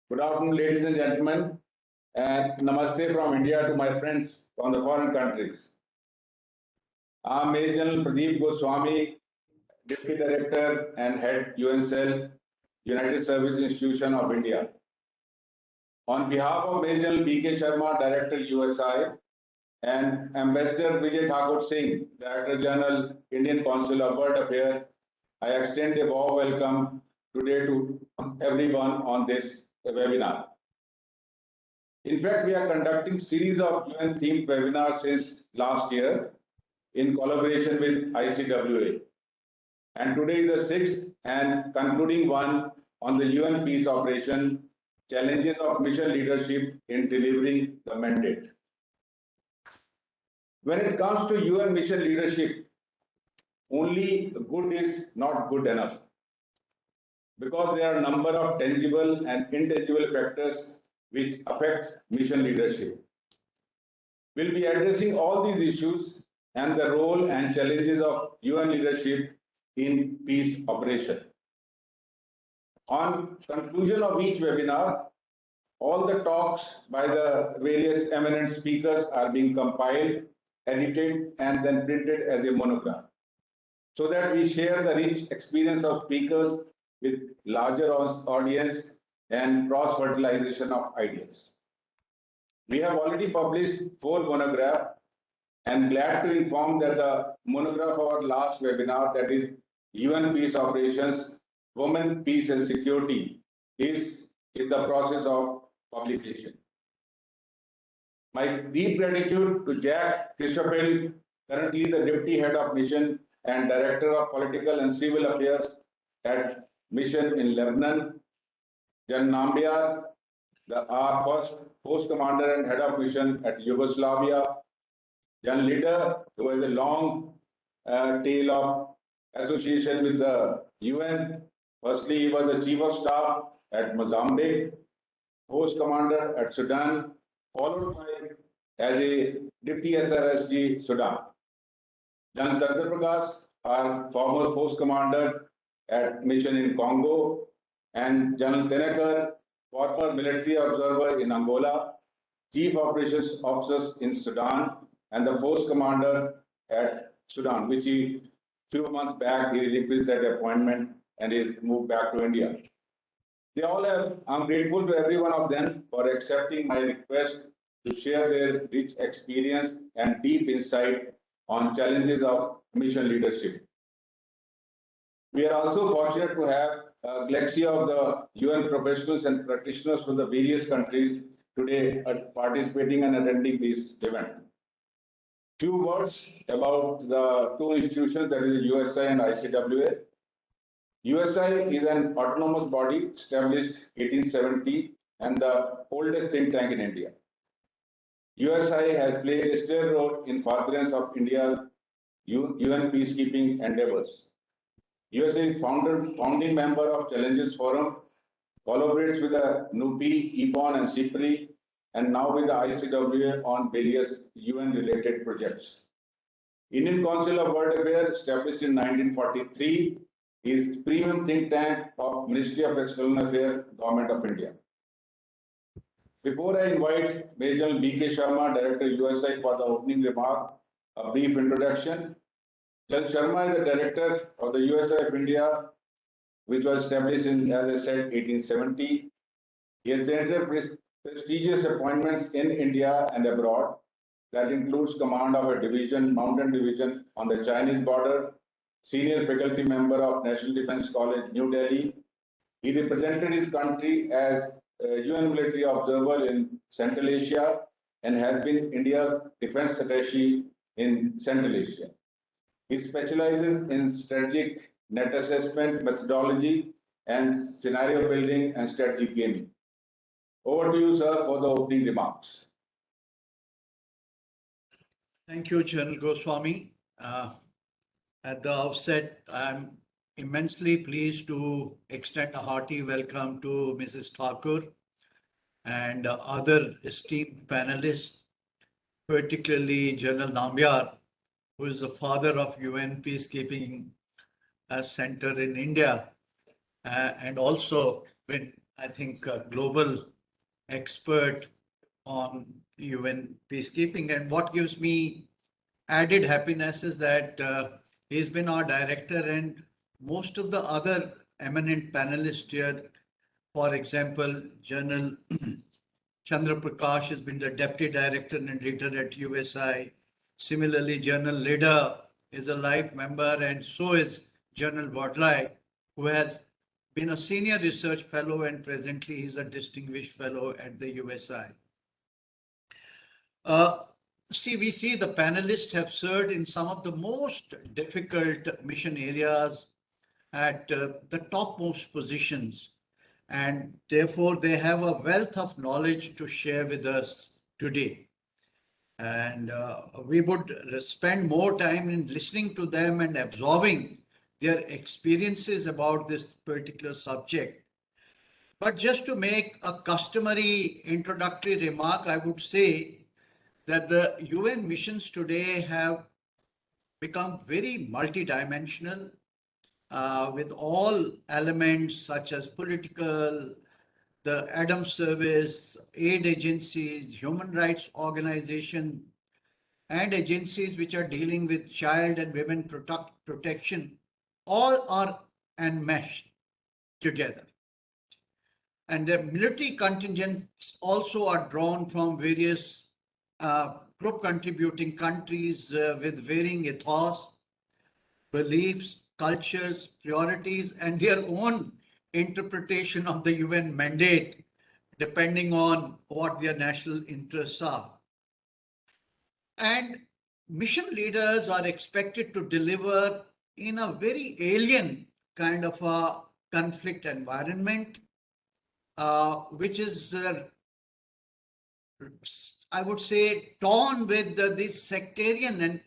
Good afternoon, ladies and gentlemen, and namaste from India to my friends from the foreign countries. I'm Major General Pradeep Goswami, Deputy Director and Head UNCL, United Service Institution of India. On behalf of Major General B.K. Sharma, Director USI, and Ambassador Vijay Thakur Singh, Director General, Indian Council of World Affairs, I extend a warm welcome today to everyone on this webinar. In fact, we are conducting series of UN-themed webinars since last year in collaboration with ICWA. And today is the sixth and concluding one on the UN peace operation, challenges of mission leadership in delivering the mandate. When it comes to UN mission leadership, only good is not good enough, because there are a number of tangible and intangible factors which affect mission leadership. We'll be addressing all these issues and the role and challenges of UN leadership in peace operation. On conclusion of each webinar, all the talks by the various eminent speakers are being compiled, edited, and then printed as a monograph, so that we share the rich experience of speakers with larger audience and cross-fertilization of ideas. We have already published 4 monographs, and glad to inform that the monograph of our last webinar, that is UN Peace Operations, Women, Peace and Security, is in the process of publication. My deep gratitude to Jack Christoffel, currently the Deputy Head of Mission and Director of Political and Civil Affairs at Mission in Lebanon, Jan Nambiar, our first Post Commander and Head of Mission at Yugoslavia, Jan Leader, who has a long tale of association with the UN. Firstly, he was the Chief of Staff at Mozambique, Post Commander at Sudan, followed by as a Deputy SRSG Sudan. Jan Chandra Prakash, our former Post Commander at Mission in Congo, and General Tenekar, former military observer in Angola, Chief Operations Officer in Sudan, and the Post Commander at Sudan, which few months back he relinquished that appointment and is moved back to India. They all have, I'm grateful to every one of them for accepting my request to share their rich experience and deep insight on challenges of mission leadership. We are also fortunate to have a galaxy of the UN professionals and practitioners from the various countries today participating and attending this event. Few words about the 2 institutions, that is USI and ICWA. USI is an autonomous body established 1870 and the oldest think tank in India. USI has played a stellar role in furtherance of India's UN peacekeeping endeavors. USI is founding member of Challenges Forum, collaborates with the NUPI, EPON and CIPRI, and now with the ICWA on various UN-related projects. Indian Council of World Affairs, established in 1943, is premium think tank of Ministry of External Affairs, Government of India. Before I invite Major General B.K. Sharma, Director USI, for the opening remark, a brief introduction. General Sharma is the Director of the USI of India, which was established in, as I said, 1870. He has generated prestigious appointments in India and abroad. That includes command of a division, mountain division on the Chinese border, senior faculty member of National Defense College, New Delhi. He represented his country as a UN military observer in Central Asia and has been India's defense attaché in Central Asia. He specializes in strategic net assessment methodology and scenario building and strategic gaming. Over to you, sir, for the opening remarks. Thank you, General Goswami. At the outset, I'm immensely pleased to extend a hearty welcome to Mrs. Thakur and other esteemed panelists, particularly General Nambiar, who is the father of UN Peacekeeping Center in India, and also been I think, a global expert on UN peacekeeping. And what gives me added happiness is that he's been our director, and most of the other eminent panelists here, for example, General Chandra Prakash has been the deputy director and editor at USI. Similarly, General Leda is a life member, and so is General Wadlai, who has been a senior research fellow, and presently he's a distinguished fellow at the USI. We see the panelists have served in some of the most difficult mission areas at the topmost positions, and therefore they have a wealth of knowledge to share with us today. And we would spend more time in listening to them and absorbing their experiences about this particular subject. But just to make a customary introductory remark, I would say that the UN missions today have become very multidimensional, with all elements such as political, the Adams Service, aid agencies, human rights organizations, and agencies which are dealing with child and women protection, all are enmeshed together. And the military contingents also are drawn from various group contributing countries with varying ethos, beliefs, cultures, priorities, and their own interpretation of the UN mandate, depending on what their national interests are. And mission leaders are expected to deliver in a very alien kind of a conflict environment, which is I would say, torn with these sectarian and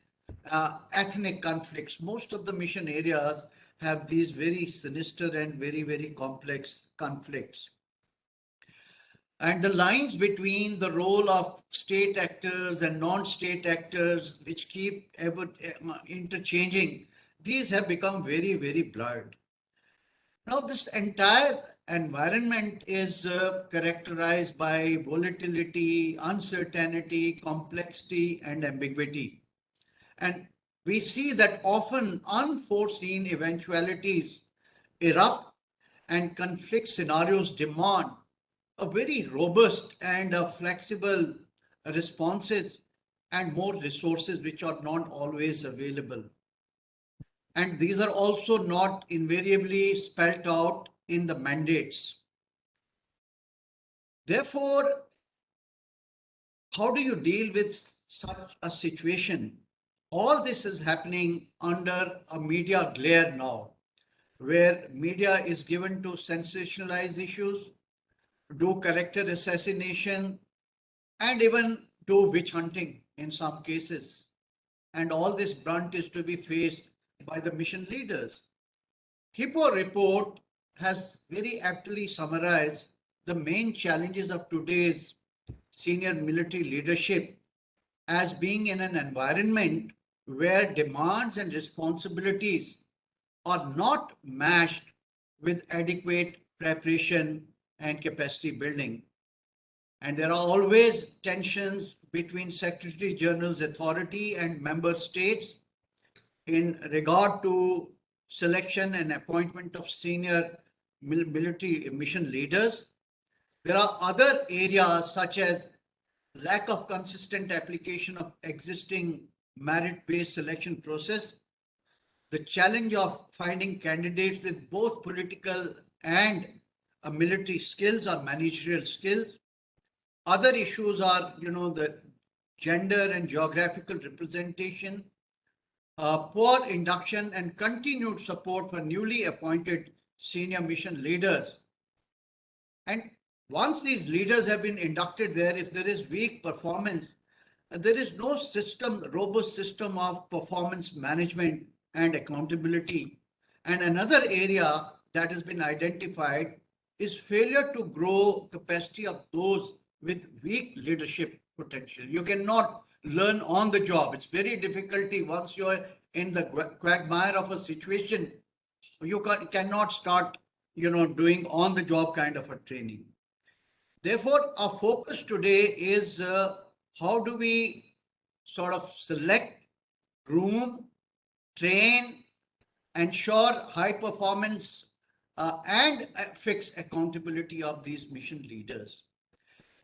ethnic conflicts. Most of the mission areas have these very sinister and very, very complex conflicts. And the lines between the role of state actors and non-state actors, which keep ever interchanging, these have become very, very blurred. Now, this entire environment is characterized by volatility, uncertainty, complexity, and ambiguity. And we see that often unforeseen eventualities erupt, and conflict scenarios demand a very robust and flexible responses and more resources which are not always available. And these are also not invariably spelled out in the mandates. Therefore, how do you deal with such a situation? All this is happening under a media glare now, where media is given to sensationalize issues, do character assassination, and even do witch hunting in some cases. And all this brunt is to be faced by the mission leaders. Hippo report has very aptly summarized the main challenges of today's senior military leadership as being in an environment where demands and responsibilities are not matched with adequate preparation and capacity building. And there are always tensions between Secretary General's authority and member states in regard to selection and appointment of senior military mission leaders. There are other areas such as lack of consistent application of existing merit-based selection process, the challenge of finding candidates with both political and military skills or managerial skills. Other issues are, the gender and geographical representation, poor induction and continued support for newly appointed senior mission leaders. And once these leaders have been inducted there, if there is weak performance, there is no robust system of performance management and accountability. And another area that has been identified is failure to grow capacity of those with weak leadership potential. You cannot learn on the job. It's very difficult once you're in the quagmire of a situation. You cannot start, doing on the job kind of a training. Therefore, our focus today is how do we sort of select, groom, train, ensure high performance and fix accountability of these mission leaders.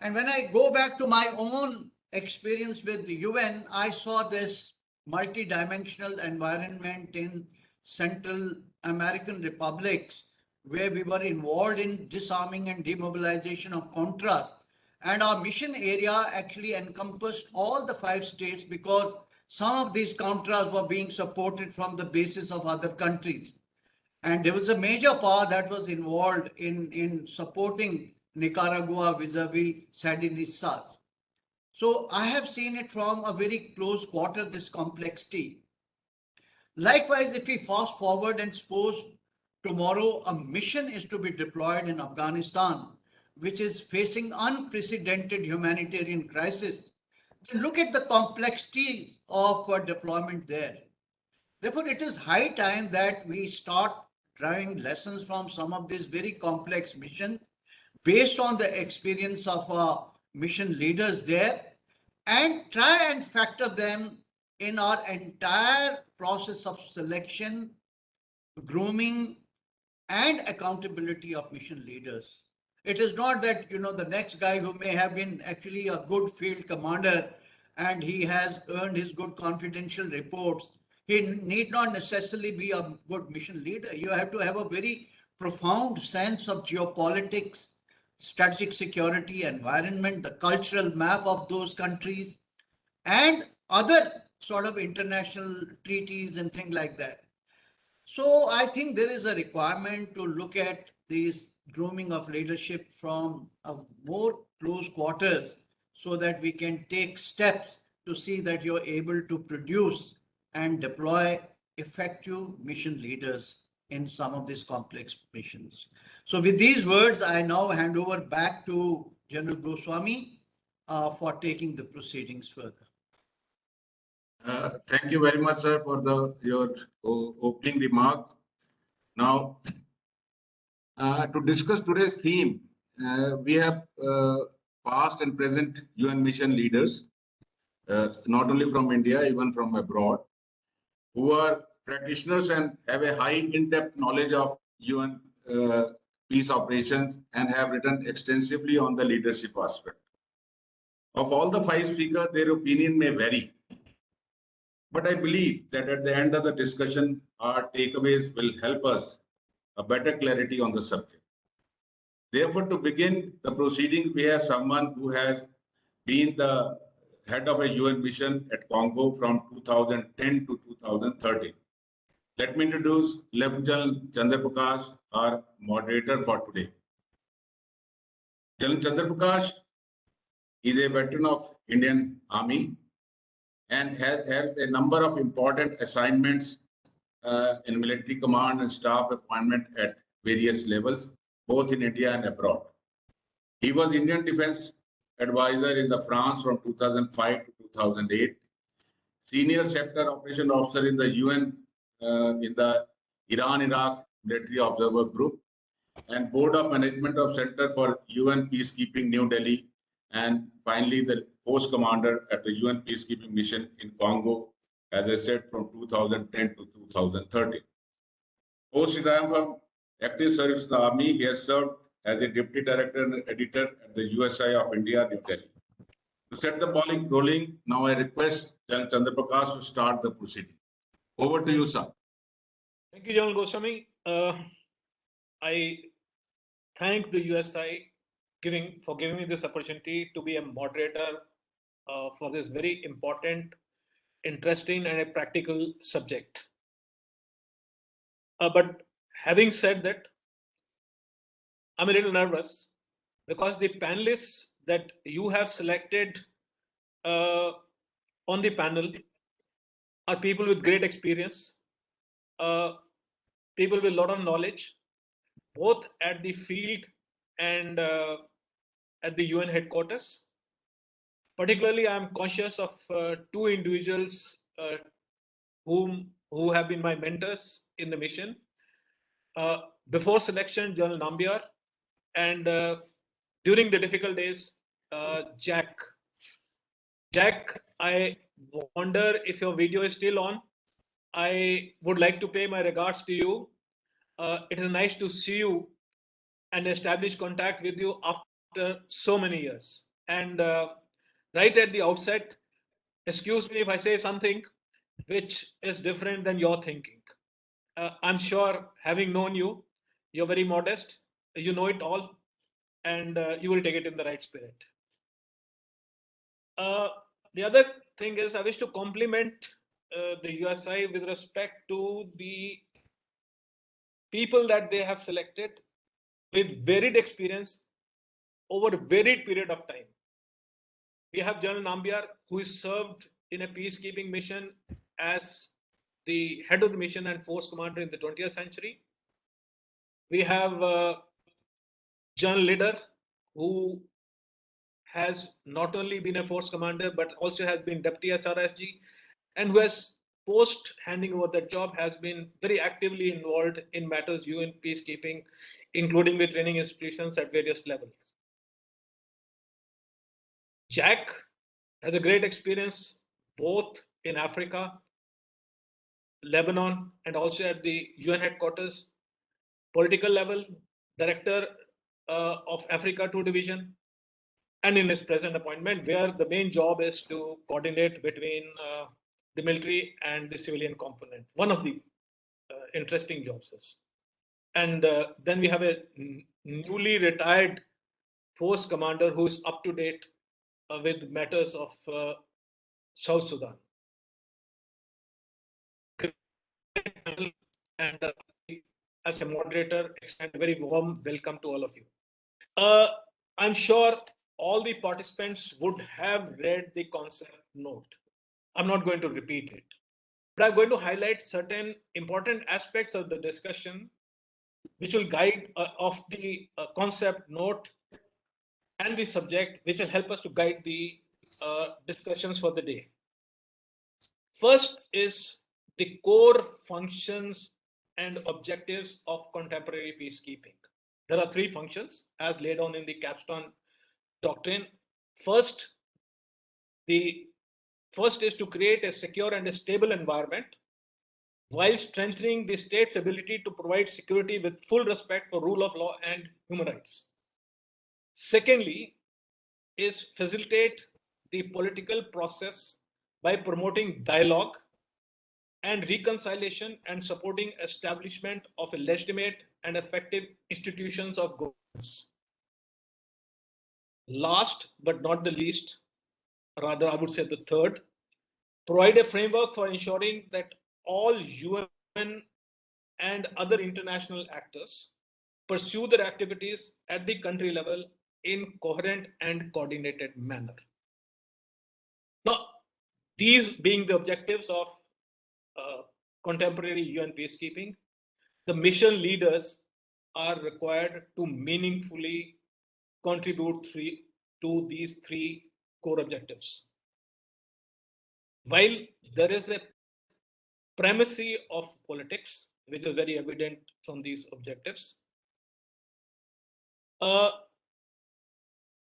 And when I go back to my own experience with the UN, I saw this multidimensional environment in Central American republics where we were involved in disarming and demobilization of Contras. And our mission area actually encompassed all the 5 states because some of these Contras were being supported from the bases of other countries. And there was a major power that was involved in supporting Nicaragua vis-a-vis Sandinistas. So I have seen it from a very close quarter, this complexity. Likewise, if we fast forward and suppose tomorrow a mission is to be deployed in Afghanistan, which is facing unprecedented humanitarian crisis, then look at the complexity of deployment there. Therefore, it is high time that we start drawing lessons from some of these very complex missions based on the experience of our mission leaders there and try and factor them in our entire process of selection, grooming, and accountability of mission leaders. It is not that, the next guy who may have been actually a good field commander and he has earned his good confidential reports, he need not necessarily be a good mission leader. You have to have a very profound sense of geopolitics, strategic security, environment, the cultural map of those countries, and other sort of international treaties and things like that. So I think there is a requirement to look at these grooming of leadership from a more close quarters so that we can take steps to see that you're able to produce and deploy effective mission leaders in some of these complex missions. So with these words, I now hand over back to General Goswami for taking the proceedings further. Thank you very much, sir, for your opening remarks. Now, to discuss today's theme, we have past and present UN mission leaders, not only from India, even from abroad, who are practitioners and have a high in-depth knowledge of UN peace operations and have written extensively on the leadership aspect. Of all the 5 speakers, their opinion may vary. But I believe that at the end of the discussion, our takeaways will help us a better clarity on the subject. Therefore, to begin the proceeding, we have someone who has been the head of a UN mission at Congo from 2010 to 2013. Let me introduce Lieutenant Chandra Prakash, our moderator for today. Lieutenant Chandra Prakash is a veteran of Indian Army and has had a number of important assignments in military command and staff appointment at various levels, both in India and abroad. He was Indian Defense Advisor in the France from 2005 to 2008, Senior Sector Operation Officer in the UN in the Iran-Iraq Military Observer Group, and Board of Management of Center for UN Peacekeeping New Delhi, and finally the Post Commander at the UN Peacekeeping Mission in Congo, as I said, from 2010 to 2013. Post-retirement from active service in the Army, he has served as a Deputy Director and Editor at the USI of India, New Delhi. To set the ball rolling, now I request General Chandra Prakash to start the proceeding. Over to you, sir. Thank you, General Goswami. I thank the USI for giving me this opportunity to be a moderator for this very important, interesting, and a practical subject. But having said that, I'm a little nervous because the panelists that you have selected on the panel are people with great experience, people with a lot of knowledge, both at the field and at the UN headquarters. Particularly, I'm conscious of 2 individuals who have been my mentors in the mission. Before selection, General Nambiar, and during the difficult days, Jack. Jack, I wonder if your video is still on. I would like to pay my regards to you. It is nice to see you and establish contact with you after so many years. And right at the outset, excuse me if I say something which is different than your thinking. I'm sure, having known you, you're very modest, you know it all, and you will take it in the right spirit. The other thing is, I wish to compliment the USI with respect to the people that they have selected with varied experience over a varied period of time. We have General Nambiar, who is served in a peacekeeping mission as the head of the mission and force commander in the 20th century. We have General Leader, who has not only been a force commander, but also has been deputy SRSG, and who has, post handing over that job, has been very actively involved in matters UN peacekeeping, including with training institutions at various levels. Jack has a great experience both in Africa, Lebanon, and also at the UN headquarters, political level, director of Africa 2 Division, and in his present appointment, where the main job is to coordinate between the military and the civilian component. One of the interesting jobs is. And then we have a newly retired force commander who is up to date with matters of South Sudan. And as a moderator, extend a very warm welcome to all of you. I'm sure all the participants would have read the concept note. I'm not going to repeat it, but I'm going to highlight certain important aspects of the discussion which will guide of the concept note and the subject, which will help us to guide the discussions for the day. First is the core functions and objectives of contemporary peacekeeping. There are three functions as laid down in the capstone doctrine. First is to create a secure and a stable environment while strengthening the state's ability to provide security with full respect for rule of law and human rights. Secondly, is facilitate the political process by promoting dialogue and reconciliation and supporting establishment of a legitimate and effective institutions of governance. Last but not the least, rather I would say the third, provide a framework for ensuring that all UN and other international actors pursue their activities at the country level in coherent and coordinated manner. Now, these being the objectives of contemporary UN peacekeeping, the mission leaders are required to meaningfully contribute to these three core objectives. While there is a primacy of politics, which is very evident from these objectives, the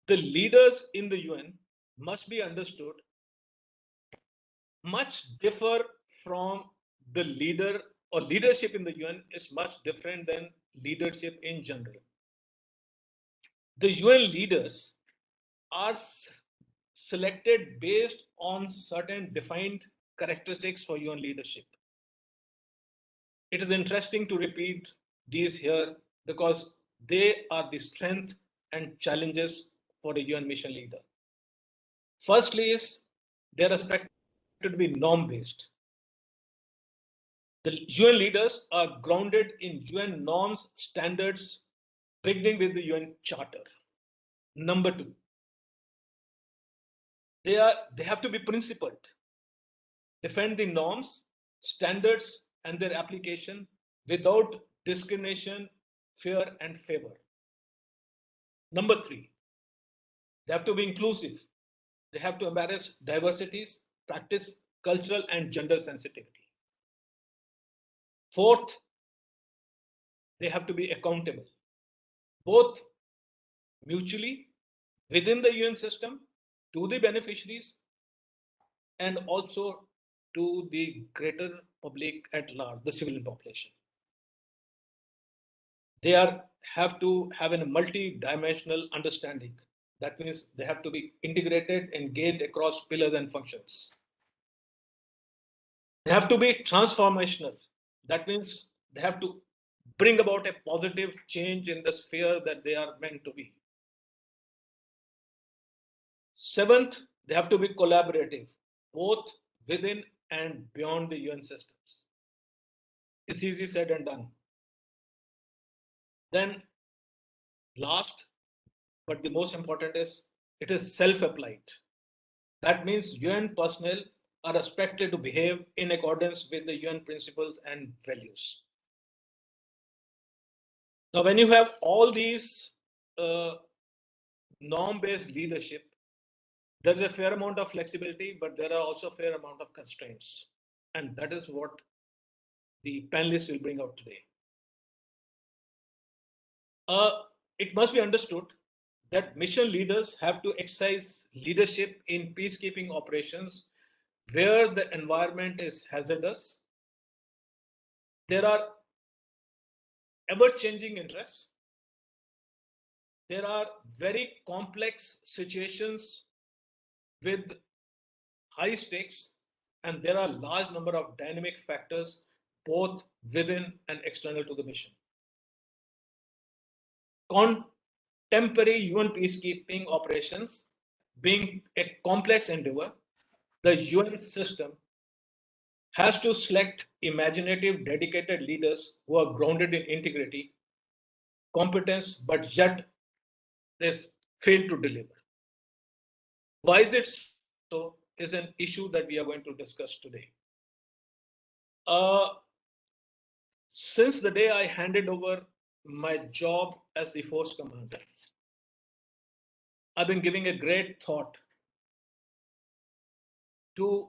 leaders in the UN must be understood much differ from the leader, or leadership in the UN is much different than leadership in general. The UN leaders are selected based on certain defined characteristics for UN leadership. It is interesting to repeat these here because they are the strength and challenges for a UN mission leader. Firstly is they are expected to be norm-based. The UN leaders are grounded in UN norms, standards, beginning with the UN Charter. Number two, they have to be principled, defend the norms, standards, and their application without discrimination, fear, and favor. Number three, they have to be inclusive. They have to embrace diversities, practice cultural and gender sensitivity. Fourth, they have to be accountable, both mutually within the UN system to the beneficiaries and also to the greater public at large, the civilian population. They have to have a multi-dimensional understanding. That means they have to be integrated, engaged across pillars and functions. They have to be transformational. That means they have to bring about a positive change in the sphere that they are meant to be. Seventh, they have to be collaborative, both within and beyond the UN systems. It's easy said and done. Then last, but the most important is, it is self-applied. That means UN personnel are expected to behave in accordance with the UN principles and values. Now, when you have all these norm-based leadership, there is a fair amount of flexibility, but there are also a fair amount of constraints. And that is what the panelists will bring out today. It must be understood that mission leaders have to exercise leadership in peacekeeping operations where the environment is hazardous. There are ever-changing interests. There are very complex situations with high stakes, and there are a large number of dynamic factors, both within and external to the mission. Contemporary UN peacekeeping operations being a complex endeavor, the UN system has to select imaginative, dedicated leaders who are grounded in integrity, competence, but yet they fail to deliver. Why is it so is an issue that we are going to discuss today. Since the day I handed over my job as the force commander, I've been giving a great thought to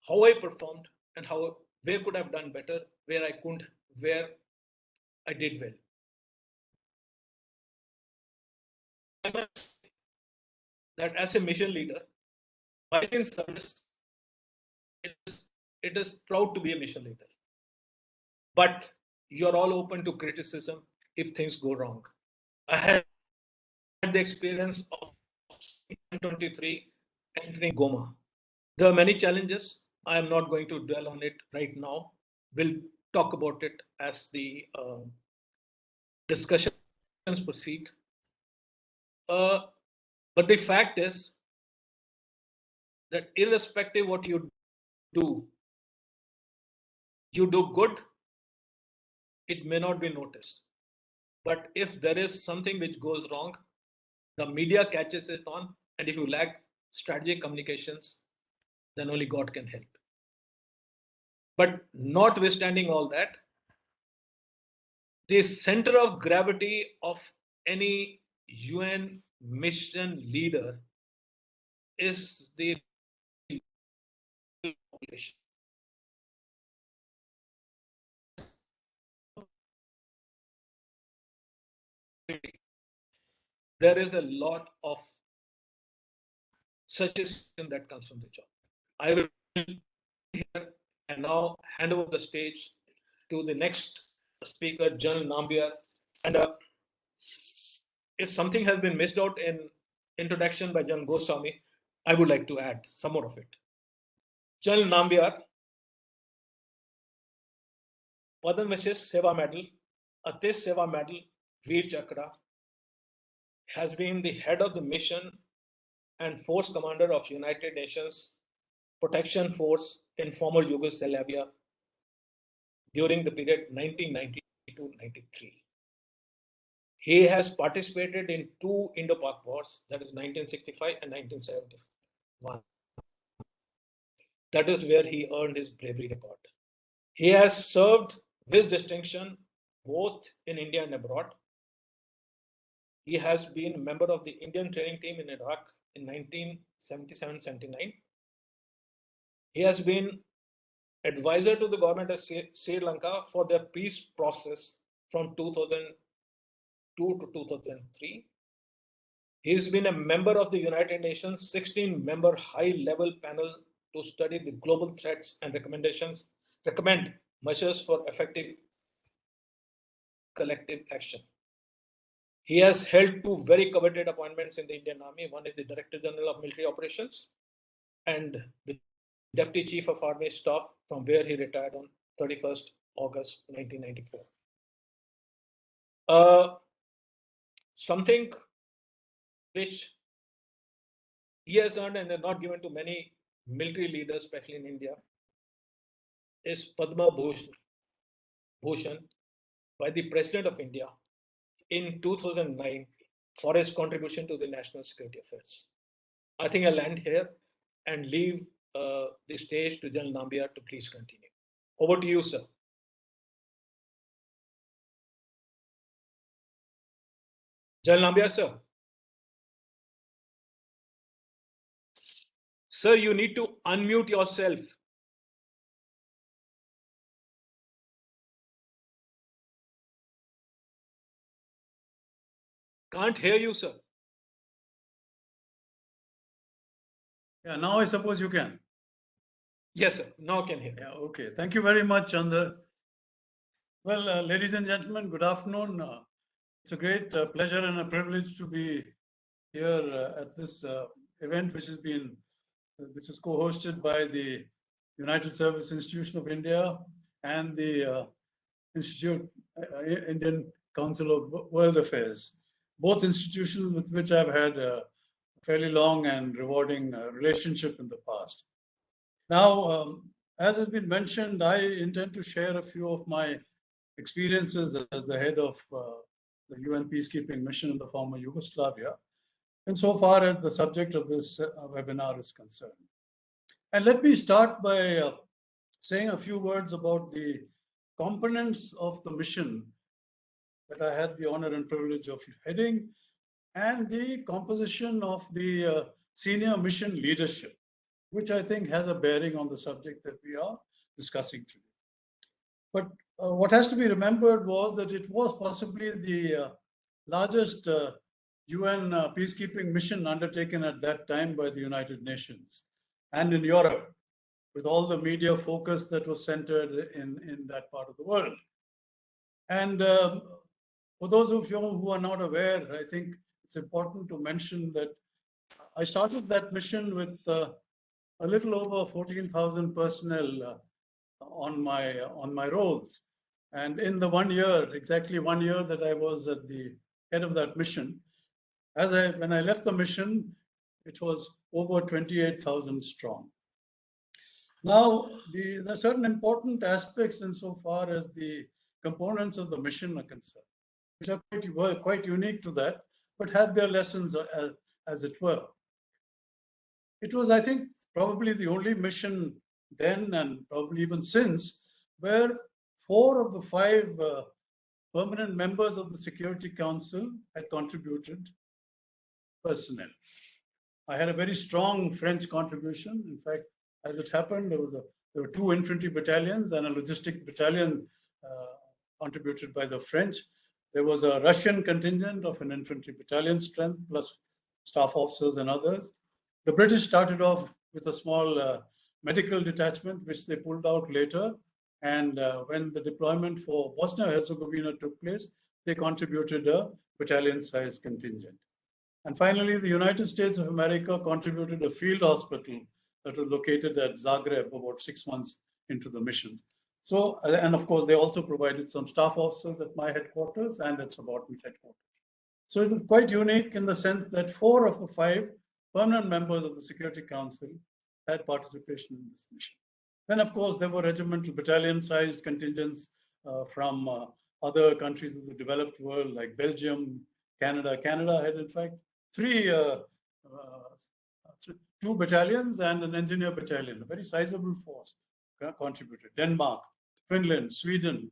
how I performed and where could I have done better, where I couldn't, where I did well. I must say that as a mission leader, while in service, it is proud to be a mission leader. But you're all open to criticism if things go wrong. I had the experience of 23 entering Goma. There are many challenges. I am not going to dwell on it right now. We'll talk about it as the discussions proceed. But the fact is that irrespective what you do good, it may not be noticed. But if there is something which goes wrong, the media catches it on, and if you lack strategic communications, then only God can help. But notwithstanding all that, the center of gravity of any UN mission leader is the population. There is a lot of suggestion that comes from the job. I will here and now hand over the stage to the next speaker, General Nambiar. And if something has been missed out in introduction by General Goswami, I would like to add some more of it. General Nambiar, Padma Vishis Seva Medal, Atish Seva Medal, Veer Chakra, has been the head of the mission and force commander of United Nations Protection Force in former Yugoslavia during the period 1990-93. He has participated in two Indo-Pak wars, that is 1965 and 1971. That is where he earned his bravery record. He has served with distinction both in India and abroad. He has been a member of the Indian training team in Iraq in 1977-79. He has been advisor to the government of Sri Lanka for their peace process from 2002 to 2003. He's been a member of the United Nations 16-member high-level panel to study the global threats and recommend measures for effective collective action. He has held two very coveted appointments in the Indian Army. One is the Director General of Military Operations and the Deputy Chief of Army Staff, from where he retired on 31st August 1994. Something which he has earned and is not given to many military leaders, especially in India, is Padma Bhushan by the President of India in 2009 for his contribution to the national security affairs. I think I'll end here and leave the stage to General Nambiar to please continue. Over to you, sir. General Nambiar, sir. Sir, you need to unmute yourself. Can't hear you, sir. Yeah, now I suppose you can. Yes, sir. Now I can hear. Yeah, okay. Thank you very much, Chandra. Well, ladies and gentlemen, good afternoon. It's a great pleasure and a privilege to be here at this event, which is co-hosted by the United Service Institution of India and the Indian Council of World Affairs, both institutions with which I've had a fairly long and rewarding relationship in the past. Now, as has been mentioned, I intend to share a few of my experiences as the head of the UN peacekeeping mission in the former Yugoslavia, insofar as the subject of this webinar is concerned. And let me start by saying a few words about the components of the mission that I had the honor and privilege of heading, and the composition of the senior mission leadership, which I think has a bearing on the subject that we are discussing today. But what has to be remembered was that it was possibly the largest UN peacekeeping mission undertaken at that time by the United Nations and in Europe, with all the media focus that was centered in that part of the world. And for those of you who are not aware, I think it's important to mention that I started that mission with a little over 14,000 personnel on my roles. And in the 1 year, exactly 1 year that I was at the head of that mission, when I left the mission, it was over 28,000 strong. Now, there are certain important aspects insofar as the components of the mission are concerned, which are quite unique to that, but have their lessons as it were. It was, I think, probably the only mission then and probably even since where 4 of the 5 permanent members of the Security Council had contributed personnel. I had a very strong French contribution. In fact, as it happened, there were 2 infantry battalions and a logistic battalion contributed by the French. There was a Russian contingent of an infantry battalion strength, plus staff officers and others. The British started off with a small medical detachment, which they pulled out later. And when the deployment for Bosnia-Herzegovina took place, they contributed a battalion-sized contingent. And finally, the United States of America contributed a field hospital that was located at Zagreb about 6 months into the mission. So, and of course, they also provided some staff officers at my headquarters and at subordinate headquarters. So it is quite unique in the sense that 4 of the 5 permanent members of the Security Council had participation in this mission. Then, of course, there were regimental battalion-sized contingents from other countries of the developed world, like Belgium, Canada. Canada had, in fact, 2 battalions and an engineer battalion, a very sizable force contributed. Denmark, Finland, Sweden,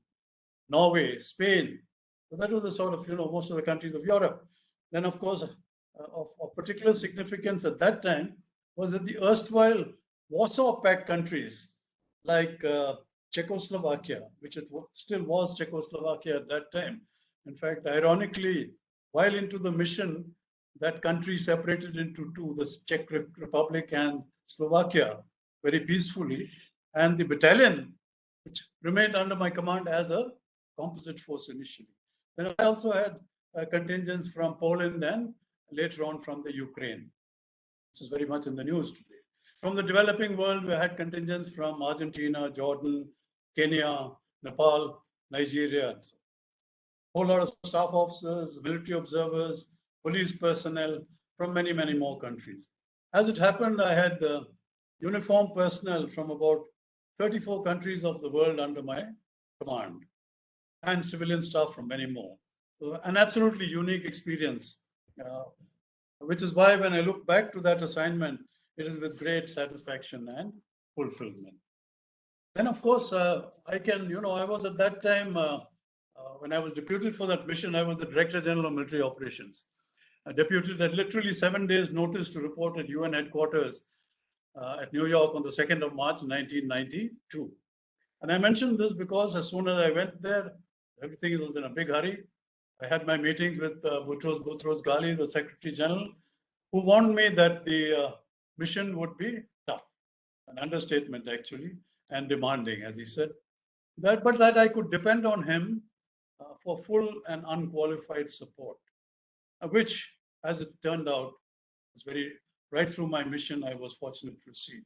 Norway, Spain. So that was the sort of, most of the countries of Europe. Then, of course, of particular significance at that time was that the erstwhile Warsaw Pact countries like Czechoslovakia, which still was Czechoslovakia at that time. In fact, ironically, while into the mission, that country separated into two, the Czech Republic and Slovakia, very peacefully. And the battalion, which remained under my command as a composite force initially. Then I also had contingents from Poland and later on from the Ukraine, which is very much in the news today. From the developing world, we had contingents from Argentina, Jordan, Kenya, Nepal, Nigeria, and so on. A whole lot of staff officers, military observers, police personnel from many, many more countries. As it happened, I had uniformed personnel from about 34 countries of the world under my command, and civilian staff from many more. So an absolutely unique experience, which is why when I look back to that assignment, it is with great satisfaction and fulfillment. Then, of course, I was at that time, when I was deputed for that mission, I was the Director General of Military Operations. Deputed at literally 7 days' notice to report at UN headquarters at New York on the 2nd of March, 1992. And I mentioned this because as soon as I went there, everything was in a big hurry. I had my meetings with Boutros Ghali, the Secretary General, who warned me that the mission would be tough, an understatement actually, and demanding, as he said. But that I could depend on him for full and unqualified support, which, as it turned out, was right through my mission, I was fortunate to receive.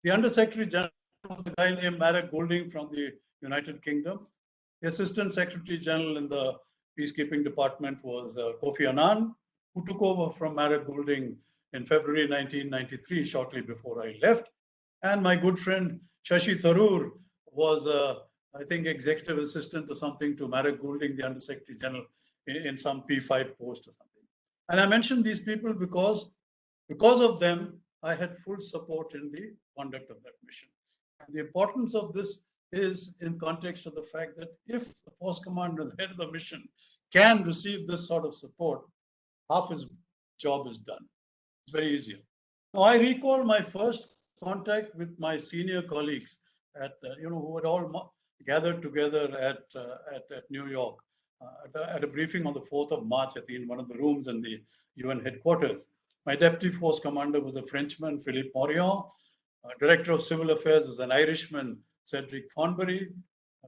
The Undersecretary General was a guy named Marek Goulding from the United Kingdom. The Assistant Secretary General in the Peacekeeping Department was Kofi Annan, who took over from Marek Goulding in February 1993, shortly before I left. And my good friend Shashi Tharoor was, I think, executive assistant or something to Marek Goulding, the Undersecretary General, in some P5 post or something. And I mentioned these people because of them, I had full support in the conduct of that mission. And the importance of this is in context of the fact that if the force commander, the head of the mission, can receive this sort of support, half his job is done. It's very easy. Now, I recall my first contact with my senior colleagues at, who had all gathered together at New York at a briefing on the 4th of March, I think, in one of the rooms in the UN headquarters. My deputy force commander was a Frenchman, Philippe Morion. Director of Civil Affairs was an Irishman, Cedric Thornbury.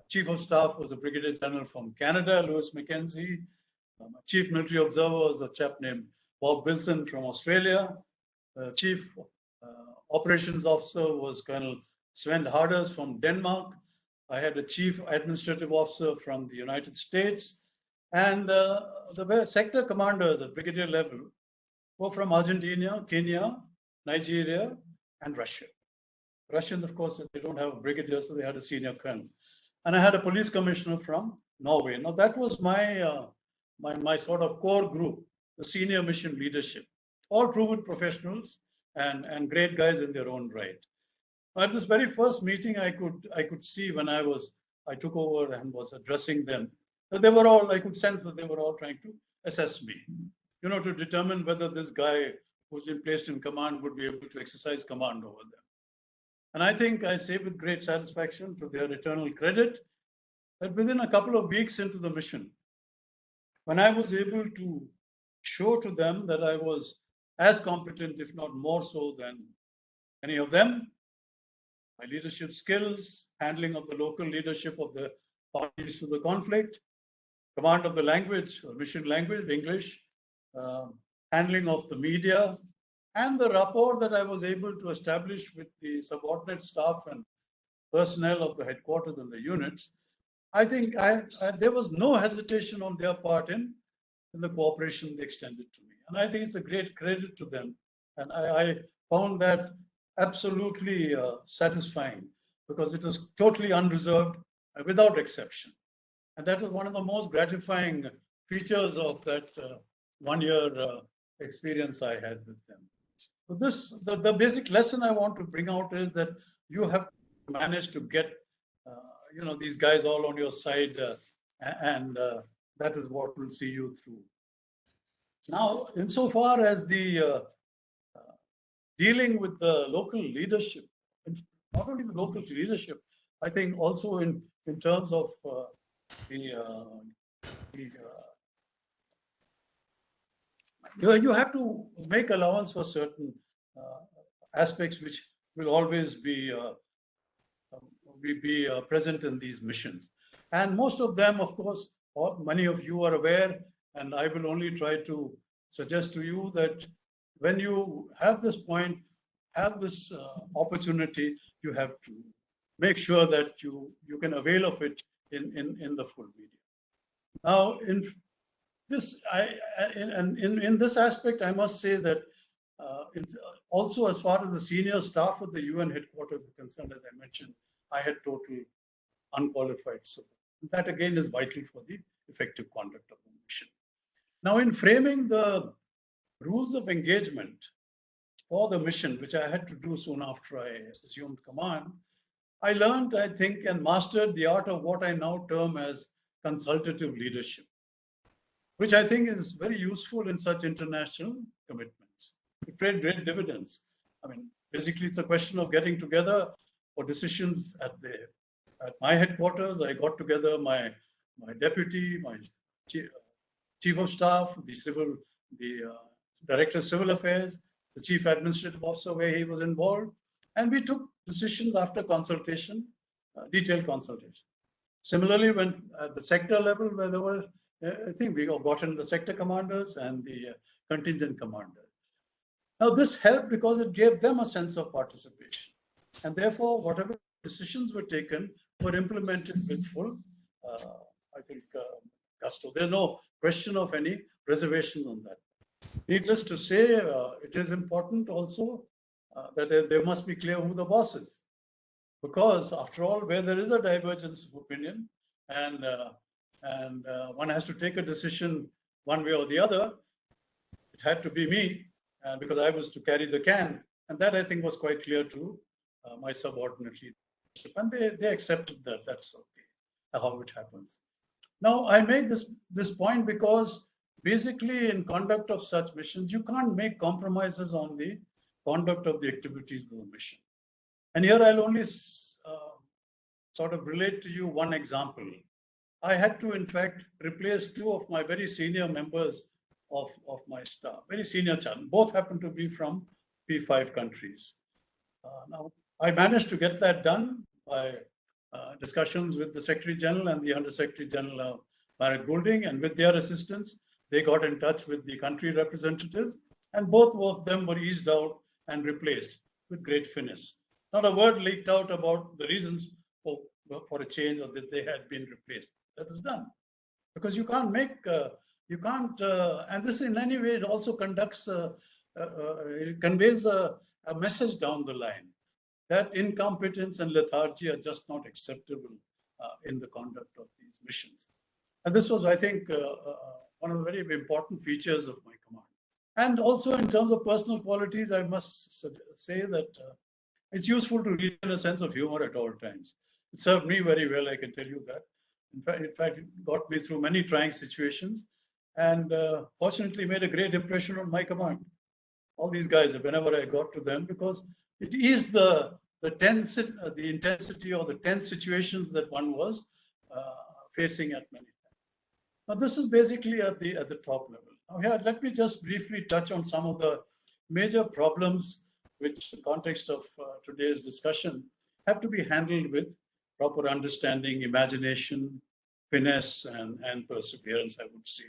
Chief of Staff was a Brigadier General from Canada, Louis Mackenzie. Chief Military Observer was a chap named Bob Wilson from Australia. Chief Operations Officer was Colonel Sven Harders from Denmark. I had a Chief Administrative Officer from the United States. And the sector commanders at brigadier level were from Argentina, Kenya, Nigeria, and Russia. Russians, of course, they don't have a brigadier, so they had a senior colonel. And I had a police commissioner from Norway. Now, that was my my sort of core group, the senior mission leadership, all proven professionals and great guys in their own right. At this very first meeting, I could see when I took over and was addressing them, that they were all, I could sense that they were all trying to assess me, to determine whether this guy who's been placed in command would be able to exercise command over them. And I think I say with great satisfaction, to their eternal credit, that within a couple of weeks into the mission, when I was able to show to them that I was as competent, if not more so than any of them, my leadership skills, handling of the local leadership of the parties to the conflict, command of the language, or mission language, English, handling of the media, and the rapport that I was able to establish with the subordinate staff and personnel of the headquarters and the units, I think there was no hesitation on their part in the cooperation they extended to me. And I think it's a great credit to them. And I found that absolutely satisfying, because it was totally unreserved, without exception. And that was one of the most gratifying features of that 1 year experience I had with them. So the basic lesson I want to bring out is that you have managed to get these guys all on your side, and that is what will see you through. Now, insofar as the dealing with the local leadership, not only the local leadership, I think also in terms of you have to make allowance for certain aspects which will always be present in these missions. And most of them, of course, many of you are aware, and I will only try to suggest to you that when you have this point, have this opportunity, you have to make sure that you can avail of it in the full media. Now, in this, in this aspect, I must say that also as far as the senior staff of the UN headquarters are concerned, as I mentioned, I had total unqualified support. That again is vital for the effective conduct of the mission. Now, in framing the rules of engagement for the mission, which I had to do soon after I assumed command, I learned, I think, and mastered the art of what I now term as consultative leadership, which I think is very useful in such international commitments. It paid great dividends. I mean, basically, it's a question of getting together for decisions at my headquarters. I got together my deputy, my chief of staff, the director of civil affairs, the chief administrative officer where he was involved, and we took decisions after consultation, detailed consultation. Similarly, when at the sector level, where there were, I think we got in the sector commanders and the contingent commander. Now, this helped because it gave them a sense of participation, and therefore, whatever decisions were taken were implemented with full, I think, gusto. There's no question of any reservation on that. Needless to say, it is important also that there must be clear who the boss is, because after all, where there is a divergence of opinion and one has to take a decision one way or the other, it had to be me because I was to carry the can, and that I think was quite clear to my subordinate leadership, and they accepted that. That's okay, how it happens. Now, I make this point because basically in conduct of such missions, you can't make compromises on the conduct of the activities of the mission. And here I'll only sort of relate to you one example. I had to, in fact, replace two of my very senior members of my staff, very senior channel. Both happen to be from P5 countries. Now, I managed to get that done by discussions with the Secretary General and the Under Secretary General Barrett Goulding, and with their assistance, they got in touch with the country representatives, and both of them were eased out and replaced with great finesse. Not a word leaked out about the reasons for a change or that they had been replaced. That was done because you can't make, and this in any way it also conducts, it conveys a message down the line that incompetence and lethargy are just not acceptable in the conduct of these missions. And this was, I think, one of the very important features of my command. And also in terms of personal qualities, I must say that it's useful to retain a sense of humor at all times. It served me very well, I can tell you that. In fact, it got me through many trying situations, and fortunately made a great impression on my command. All these guys, whenever I got to them, because it eased the intensity or the tense situations that one was facing at many times. Now, this is basically at the top level. Now, here, let me just briefly touch on some of the major problems which, in the context of today's discussion, have to be handled with proper understanding, imagination, finesse, and perseverance, I would say.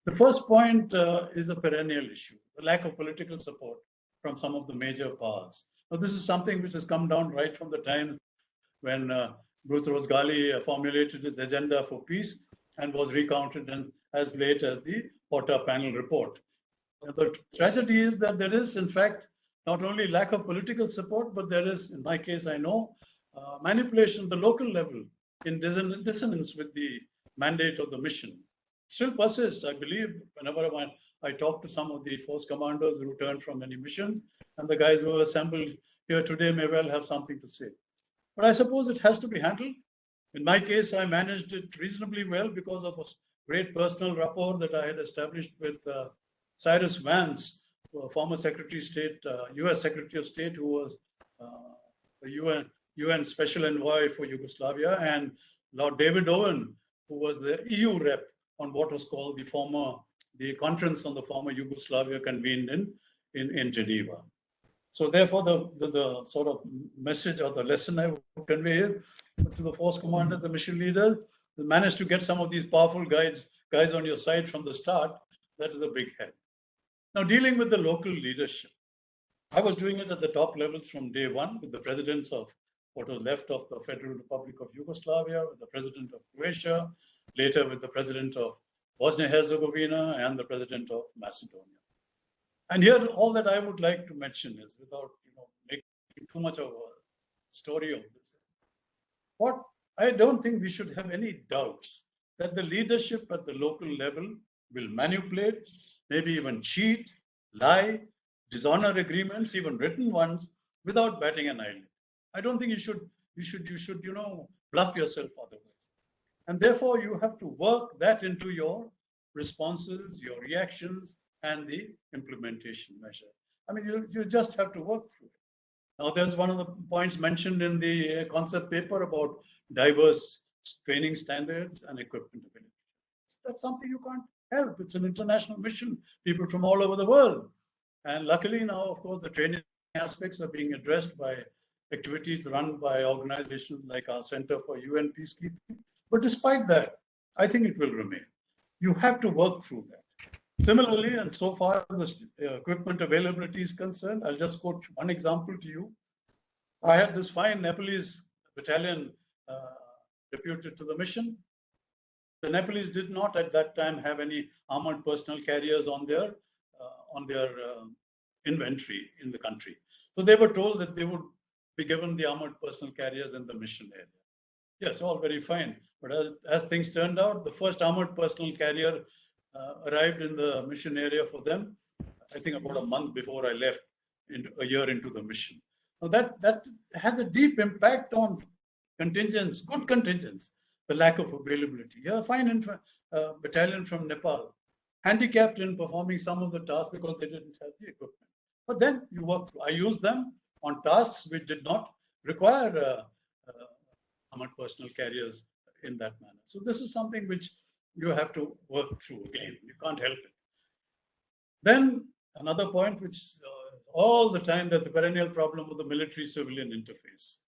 The first point is a perennial issue, the lack of political support from some of the major powers. Now, this is something which has come down right from the time when Boutros Ghali formulated his agenda for peace and was recounted as late as the Porta panel report. The tragedy is that there is, in fact, not only lack of political support, but there is, in my case, I know, manipulation at the local level in dissonance with the mandate of the mission. Still persists, I believe, whenever I talk to some of the force commanders who returned from many missions, and the guys who are assembled here today may well have something to say. But I suppose it has to be handled. In my case, I managed it reasonably well because of a great personal rapport that I had established with Cyrus Vance, former Secretary of State, US Secretary of State, who was the UN Special Envoy for Yugoslavia, and Lord David Owen, who was the EU rep on what was called the conference on the former Yugoslavia convened in Geneva. So therefore, the sort of message or the lesson I would convey is to the force commanders, the mission leaders, manage to get some of these powerful guys on your side from the start. That is a big help. Now, dealing with the local leadership, I was doing it at the top levels from day one with the presidents of what was left of the Federal Republic of Yugoslavia, with the president of Croatia, later with the president of Bosnia-Herzegovina and the president of Macedonia. And here, all that I would like to mention is, without making too much of a story of this, what I don't think we should have any doubts that the leadership at the local level will manipulate, maybe even cheat, lie, dishonor agreements, even written ones, without batting an eyelid. I don't think you should bluff yourself otherwise. And therefore, you have to work that into your responses, your reactions, and the implementation measures. I mean, you just have to work through it. Now, there's one of the points mentioned in the concept paper about diverse training standards and equipment availability. That's something you can't help. It's an international mission, people from all over the world. And luckily now, of course, the training aspects are being addressed by activities run by organizations like our Center for UN Peacekeeping. But despite that, I think it will remain. You have to work through that. Similarly, and so far as the equipment availability is concerned, I'll just quote one example to you. I had this fine Nepalese battalion deputed to the mission. The Nepalese did not at that time have any armored personnel carriers on their inventory in the country. So they were told that they would be given the armored personnel carriers in the mission area. Yes, all very fine. But as things turned out, the first armored personnel carrier arrived in the mission area for them, I think about a month before I left, a year into the mission. Now that has a deep impact on contingents, good contingents, the lack of availability. Yeah, fine battalion from Nepal, handicapped in performing some of the tasks because they didn't have the equipment. But then you work through. I used them on tasks which did not require armored personnel carriers in that manner. So this is something which you have to work through again. You can't help it. Then another point, which all the time, that's the perennial problem of the military-civilian interface.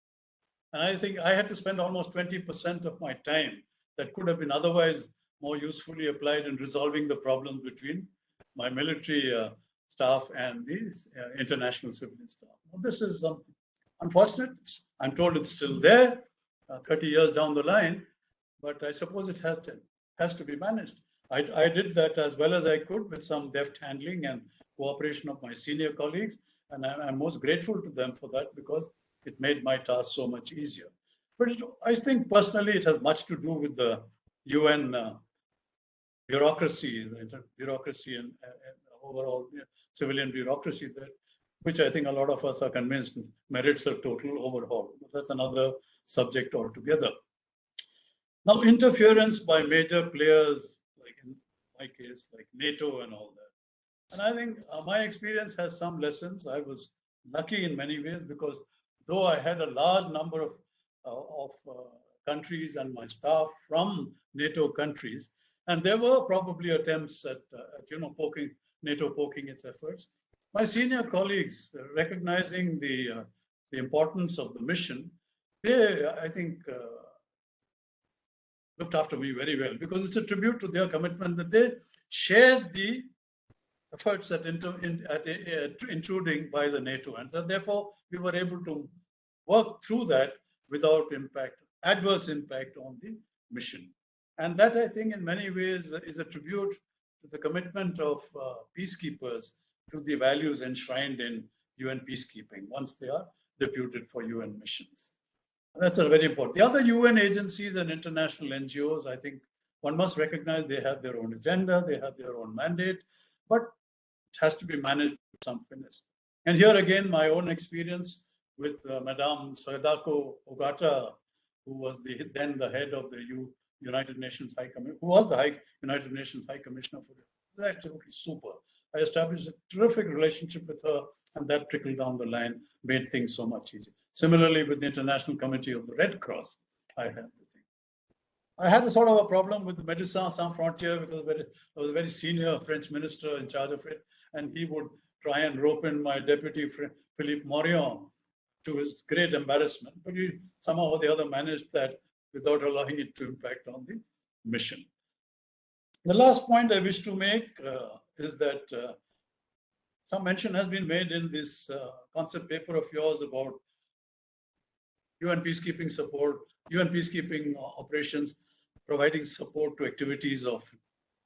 And I think I had to spend almost 20% of my time that could have been otherwise more usefully applied in resolving the problems between my military staff and the international civilian staff. Well, this is something unfortunate. I'm told it's still there 30 years down the line, but I suppose it has to be managed. I did that as well as I could with some deft handling and cooperation of my senior colleagues, and I'm most grateful to them for that because it made my task so much easier. But I think personally it has much to do with the UN bureaucracy, the bureaucracy and overall civilian bureaucracy, which I think a lot of us are convinced merits a total overhaul. But that's another subject altogether. Now, interference by major players, like in my case, like NATO and all that. And I think my experience has some lessons. I was lucky in many ways because though I had a large number of countries and my staff from NATO countries, and there were probably attempts at NATO poking its efforts. My senior colleagues, recognizing the importance of the mission, they, I think, looked after me very well because it's a tribute to their commitment that they shared the efforts at intruding by the NATO, and so therefore we were able to work through that without adverse impact on the mission. And that, I think, in many ways is a tribute to the commitment of peacekeepers to the values enshrined in UN peacekeeping once they are deputed for UN missions. That's a very important. The other UN agencies and international NGOs, I think one must recognize they have their own agenda, they have their own mandate, but it has to be managed with some finesse. And here again, my own experience with Madame Sadako Ogata, who was then the head of the United Nations High Commissioner, who was the United Nations High Commissioner for it. Absolutely super. I established a terrific relationship with her, and that trickled down the line, made things so much easier. Similarly, with the International Committee of the Red Cross, I had the thing. I had a sort of a problem with the Médecins Sans Frontières because there was a very senior French minister in charge of it, and he would try and rope in my deputy, Philippe Morion, to his great embarrassment. But he somehow or the other managed that without allowing it to impact on the mission. The last point I wish to make is that some mention has been made in this concept paper of yours about UN peacekeeping support, UN peacekeeping operations, providing support to activities of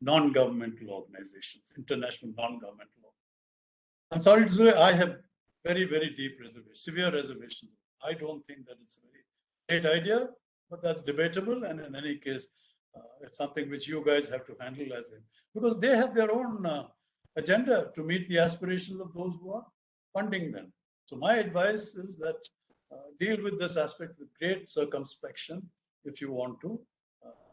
non-governmental organizations, international non-governmental organizations. I'm sorry to say I have very, very deep reservations, severe reservations. I don't think that it's a very great idea, but that's debatable. And in any case, it's something which you guys have to handle because they have their own agenda to meet the aspirations of those who are funding them. So my advice is that deal with this aspect with great circumspection if you want to,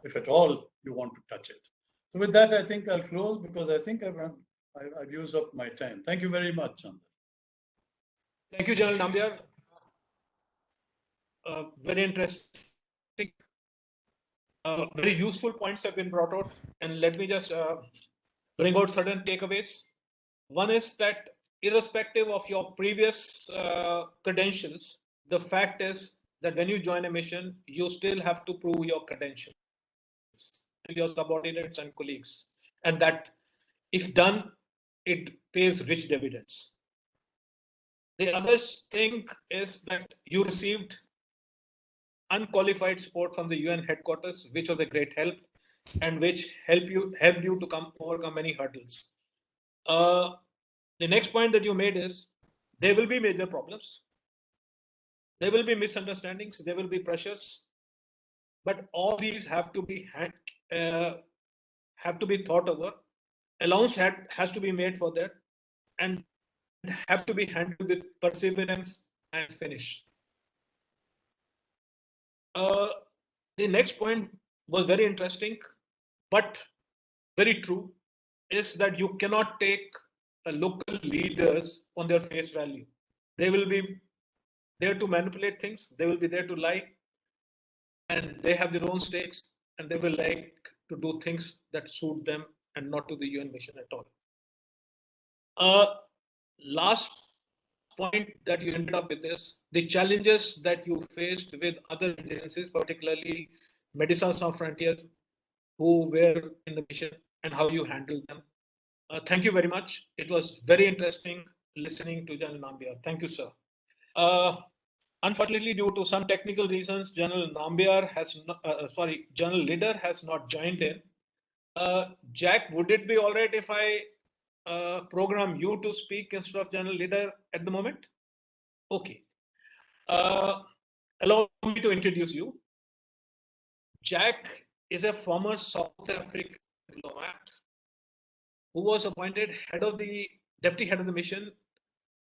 if at all you want to touch it. So with that, I think I'll close because I think I've used up my time. Thank you very much, Chandra. Thank you, General Nambiar. Very interesting. Very useful points have been brought out, and let me just bring out certain takeaways. One is that irrespective of your previous credentials, the fact is that when you join a mission, you still have to prove your credentials to your subordinates and colleagues, and that if done, it pays rich dividends. The other thing is that you received unqualified support from the UN headquarters, which was a great help and which helped you to overcome many hurdles. The next point that you made is there will be major problems. There will be misunderstandings. There will be pressures, but all these have to be thought over. Allowance has to be made for that, and have to be handled with perseverance and finish. The next point was very interesting, but very true, is that you cannot take local leaders on their face value. They will be there to manipulate things. They will be there to lie, and they have their own stakes, and they will like to do things that suit them and not to the UN mission at all. Last point that you ended up with is the challenges that you faced with other agencies, particularly Médecins Sans Frontières, who were in the mission, and how you handled them. Thank you very much. It was very interesting listening to General Nambiar. Thank you, sir. Unfortunately, due to some technical reasons, General Nambiar General Leader has not joined in. Jack, would it be all right if I program you to speak instead of General Leader at the moment? Okay. Allow me to introduce you. Jack is a former South African diplomat who was appointed deputy head of the mission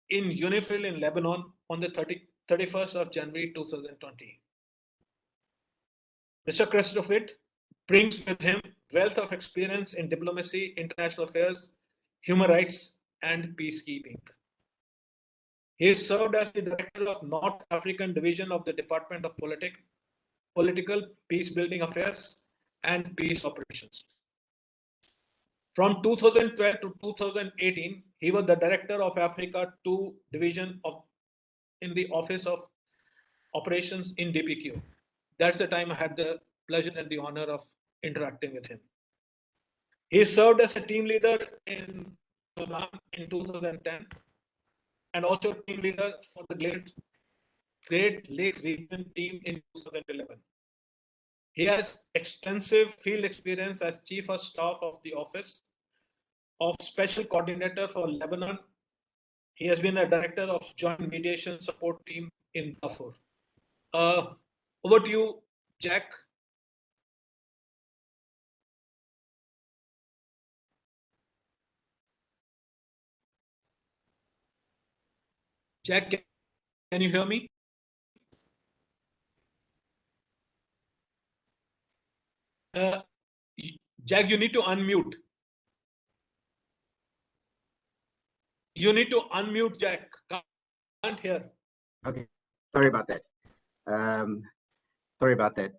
in UNIFIL in Lebanon on the 31st of January 2020. Mr. Christopher brings with him wealth of experience in diplomacy, international affairs, human rights, and peacekeeping. He served as the director of North African Division of the Department of Political Peace-Building Affairs and Peace Operations. From 2012 to 2018, he was the director of Africa 2 Division in the Office of Operations in DPKO. That's the time I had the pleasure and the honor of interacting with him. He served as a team leader in Sudan in 2010 and also team leader for the Great Lakes region team in 2011. He has extensive field experience as Chief of Staff of the Office of Special Coordinator for Lebanon. He has been a director of Joint Mediation Support Team in Darfur. Over to you, Jack. Jack, can you hear me? Jack, you need to unmute. You need to unmute, Jack. Can't hear. Okay, sorry about that. Sorry about that.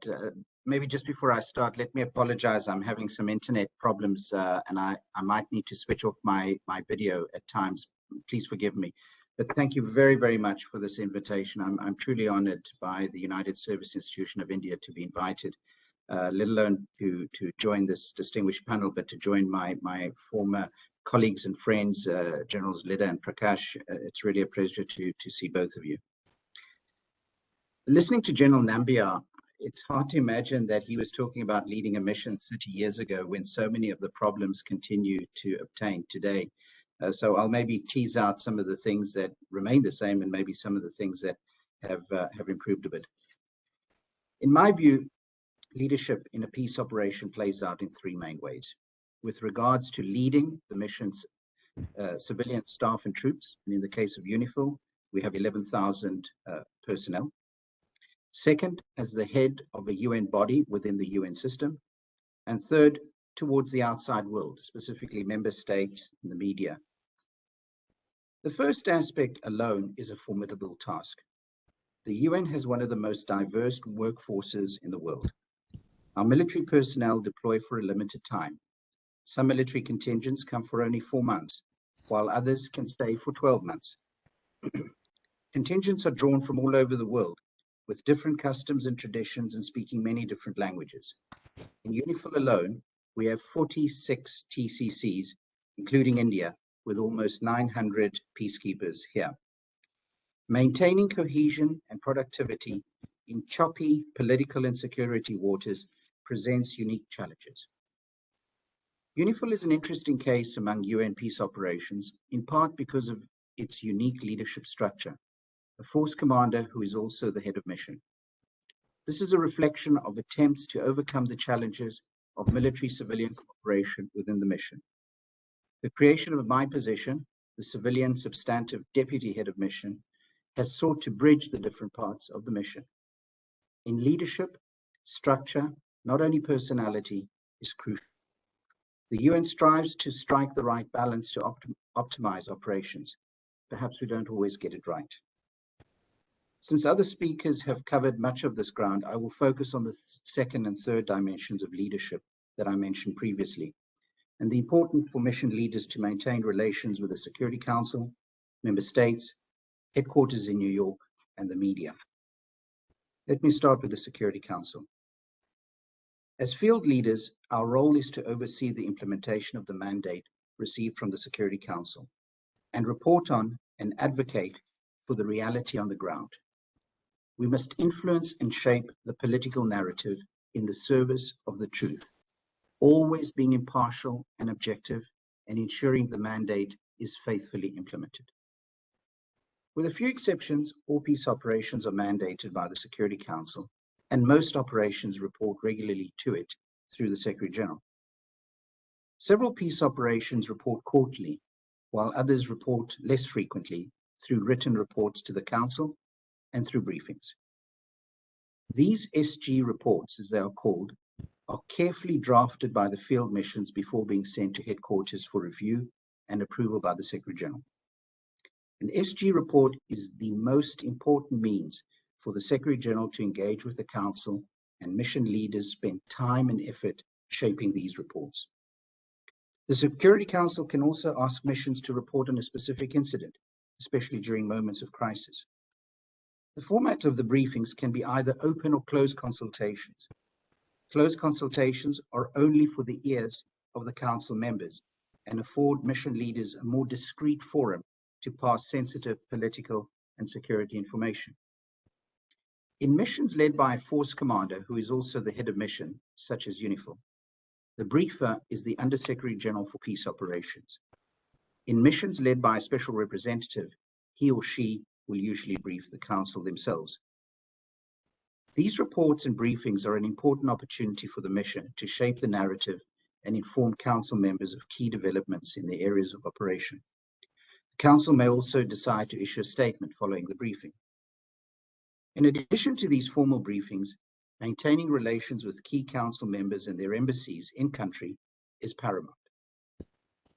Maybe just before I start, let me apologize. I'm having some internet problems and I might need to switch off my video at times. Please forgive me. But thank you very, very much for this invitation. I'm truly honored by the United Service Institution of India to be invited, let alone to join this distinguished panel, but to join my former colleagues and friends, Generals Lida and Prakash. It's really a pleasure to see both of you. Listening to General Nambiar, it's hard to imagine that he was talking about leading a mission 30 years ago when so many of the problems continue to obtain today. So I'll maybe tease out some of the things that remain the same and maybe some of the things that have improved a bit. In my view, leadership in a peace operation plays out in three main ways. With regards to leading the mission's civilian staff and troops, and in the case of UNIFIL, we have 11,000 personnel. Second, as the head of a UN body within the UN system. And third, towards the outside world, specifically member states and the media. The first aspect alone is a formidable task. The UN has one of the most diverse workforces in the world. Our military personnel deploy for a limited time. Some military contingents come for only 4 months, while others can stay for 12 months. Contingents are drawn from all over the world, with different customs and traditions and speaking many different languages. In UNIFIL alone, we have 46 TCCs, including India, with almost 900 peacekeepers here. Maintaining cohesion and productivity in choppy political and security waters presents unique challenges. UNIFIL is an interesting case among UN peace operations, in part because of its unique leadership structure, a force commander who is also the head of mission. This is a reflection of attempts to overcome the challenges of military-civilian cooperation within the mission. The creation of my position, the civilian substantive deputy head of mission, has sought to bridge the different parts of the mission. In leadership, structure, not only personality, is crucial. The UN strives to strike the right balance to optimize operations. Perhaps we don't always get it right. Since other speakers have covered much of this ground, I will focus on the second and third dimensions of leadership that I mentioned previously, and the importance for mission leaders to maintain relations with the Security Council, member states, headquarters in New York, and the media. Let me start with the Security Council. As field leaders, our role is to oversee the implementation of the mandate received from the Security Council and report on and advocate for the reality on the ground. We must influence and shape the political narrative in the service of the truth, always being impartial and objective and ensuring the mandate is faithfully implemented. With a few exceptions, all peace operations are mandated by the Security Council, and most operations report regularly to it through the Secretary General. Several peace operations report quarterly, while others report less frequently through written reports to the Council and through briefings. These SG reports, as they are called, are carefully drafted by the field missions before being sent to headquarters for review and approval by the Secretary General. An SG report is the most important means for the Secretary General to engage with the Council, and mission leaders spend time and effort shaping these reports. The Security Council can also ask missions to report on a specific incident, especially during moments of crisis. The format of the briefings can be either open or closed consultations. Closed consultations are only for the ears of the Council members and afford mission leaders a more discreet forum to pass sensitive political and security information. In missions led by a force commander who is also the head of mission, such as UNIFIL, the briefer is the Undersecretary General for Peace Operations. In missions led by a special representative, he or she will usually brief the Council themselves. These reports and briefings are an important opportunity for the mission to shape the narrative and inform Council members of key developments in the areas of operation. The Council may also decide to issue a statement following the briefing. In addition to these formal briefings, maintaining relations with key Council members and their embassies in country is paramount.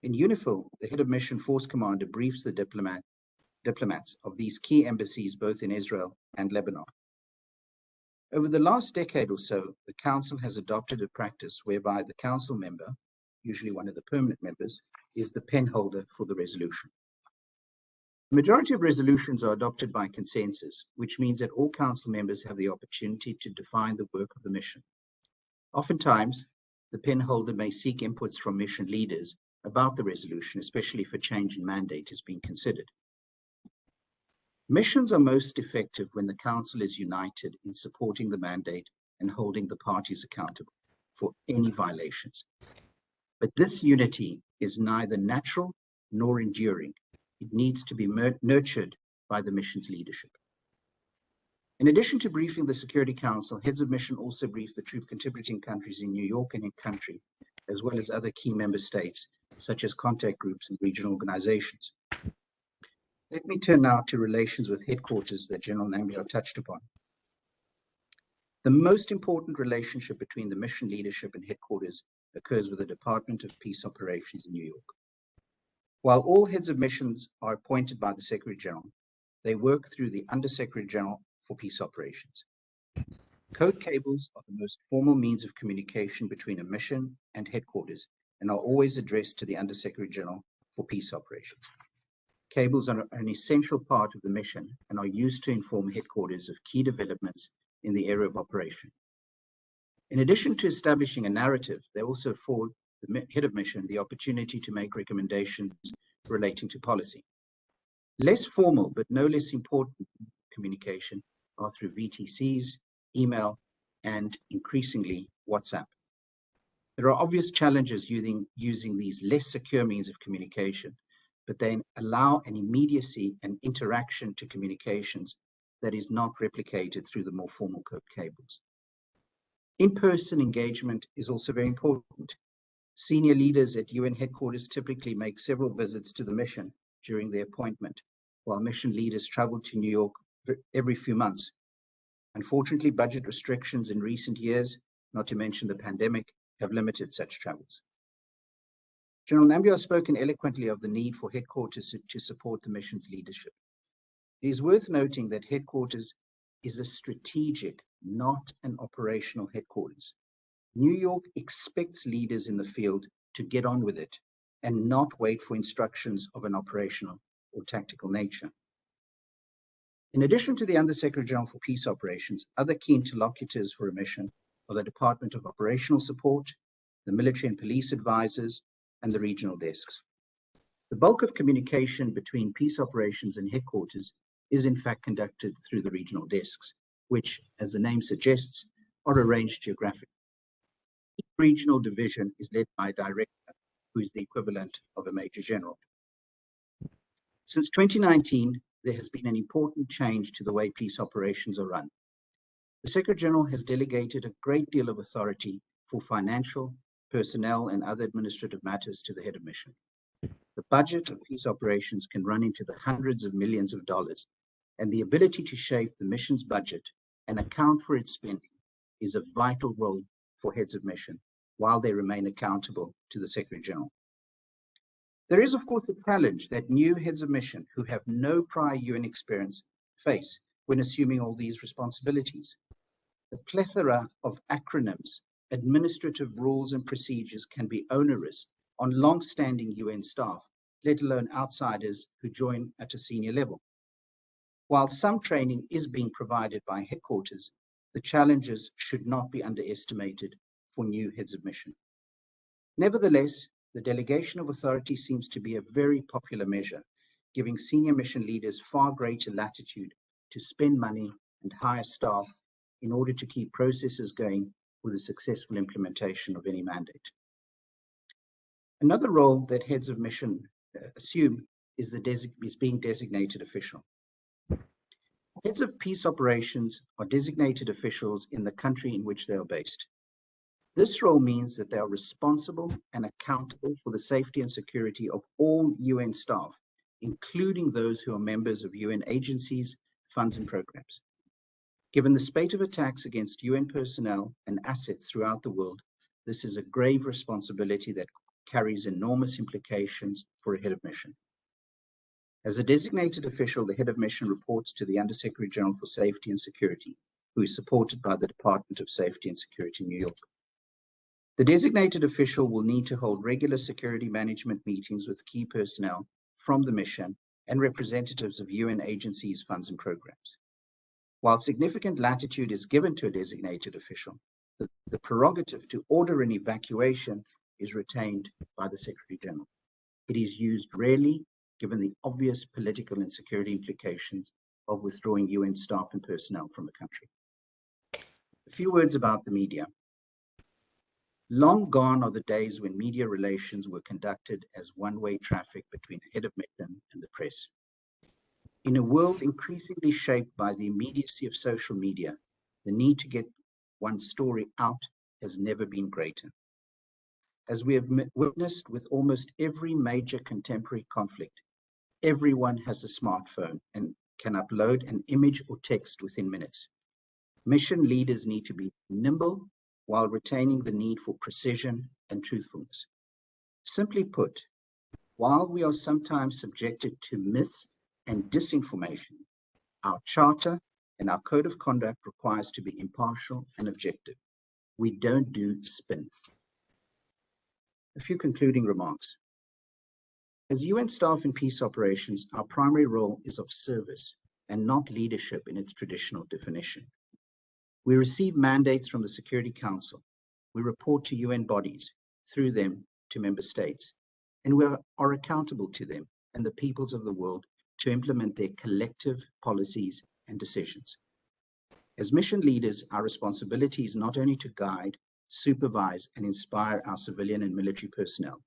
In UNIFIL, the head of mission force commander briefs the diplomats of these key embassies both in Israel and Lebanon. Over the last decade or so, the Council has adopted a practice whereby the Council member, usually one of the permanent members, is the pen holder for the resolution. The majority of resolutions are adopted by consensus, which means that all Council members have the opportunity to define the work of the mission. Oftentimes, the pen holder may seek inputs from mission leaders about the resolution, especially if a change in mandate is being considered. Missions are most effective when the Council is united in supporting the mandate and holding the parties accountable for any violations. But this unity is neither natural nor enduring. It needs to be nurtured by the mission's leadership. In addition to briefing the Security Council, heads of mission also brief the troop contributing countries in New York and in country, as well as other key member states, such as contact groups and regional organizations. Let me turn now to relations with headquarters that General Nambiar touched upon. The most important relationship between the mission leadership and headquarters occurs with the Department of Peace Operations in New York. While all heads of missions are appointed by the Secretary General, they work through the Undersecretary General for Peace Operations. Code cables are the most formal means of communication between a mission and headquarters and are always addressed to the Undersecretary General for Peace Operations. Cables are an essential part of the mission and are used to inform headquarters of key developments in the area of operation. In addition to establishing a narrative, they also afford the head of mission the opportunity to make recommendations relating to policy. Less formal, but no less important communication are through VTCs, email, and increasingly WhatsApp. There are obvious challenges using these less secure means of communication, but they allow an immediacy and interaction to communications that is not replicated through the more formal code cables. In-person engagement is also very important. Senior leaders at UN headquarters typically make several visits to the mission during their appointment, while mission leaders travel to New York every few months. Unfortunately, budget restrictions in recent years, not to mention the pandemic, have limited such travels. General Nambiar has spoken eloquently of the need for headquarters to support the mission's leadership. It is worth noting that headquarters is a strategic, not an operational headquarters. New York expects leaders in the field to get on with it and not wait for instructions of an operational or tactical nature. In addition to the Undersecretary General for Peace Operations, other key interlocutors for a mission are the Department of Operational Support, the military and police advisors, and the regional desks. The bulk of communication between peace operations and headquarters is in fact conducted through the regional desks, which, as the name suggests, are arranged geographically. Each regional division is led by a director, who is the equivalent of a major general. Since 2019, there has been an important change to the way peace operations are run. The Secretary General has delegated a great deal of authority for financial, personnel, and other administrative matters to the head of mission. The budget of peace operations can run into the hundreds of millions of dollars, and the ability to shape the mission's budget and account for its spending is a vital role for heads of mission, while they remain accountable to the Secretary General. There is, of course, a challenge that new heads of mission who have no prior UN experience face when assuming all these responsibilities. The plethora of acronyms, administrative rules and procedures can be onerous on long-standing UN staff, let alone outsiders who join at a senior level. While some training is being provided by headquarters, the challenges should not be underestimated for new heads of mission. Nevertheless, the delegation of authority seems to be a very popular measure, giving senior mission leaders far greater latitude to spend money and hire staff in order to keep processes going with the successful implementation of any mandate. Another role that heads of mission assume is being designated official. Heads of peace operations are designated officials in the country in which they are based. This role means that they are responsible and accountable for the safety and security of all UN staff, including those who are members of UN agencies, funds, and programs. Given the spate of attacks against UN personnel and assets throughout the world, this is a grave responsibility that carries enormous implications for a head of mission. As a designated official, the head of mission reports to the Undersecretary General for Safety and Security, who is supported by the Department of Safety and Security in New York. The designated official will need to hold regular security management meetings with key personnel from the mission and representatives of UN agencies, funds, and programs. While significant latitude is given to a designated official, the prerogative to order an evacuation is retained by the Secretary General. It is used rarely, given the obvious political and security implications of withdrawing UN staff and personnel from a country. A few words about the media. Long gone are the days when media relations were conducted as one-way traffic between the head of mission and the press. In a world increasingly shaped by the immediacy of social media, the need to get one's story out has never been greater. As we have witnessed with almost every major contemporary conflict, everyone has a smartphone and can upload an image or text within minutes. Mission leaders need to be nimble while retaining the need for precision and truthfulness. Simply put, while we are sometimes subjected to myth and disinformation, our charter and our code of conduct requires to be impartial and objective. We don't do spin. A few concluding remarks. As UN staff in peace operations, our primary role is of service and not leadership in its traditional definition. We receive mandates from the Security Council. We report to UN bodies, through them to member states, and we are accountable to them and the peoples of the world to implement their collective policies and decisions. As mission leaders, our responsibility is not only to guide, supervise, and inspire our civilian and military personnel.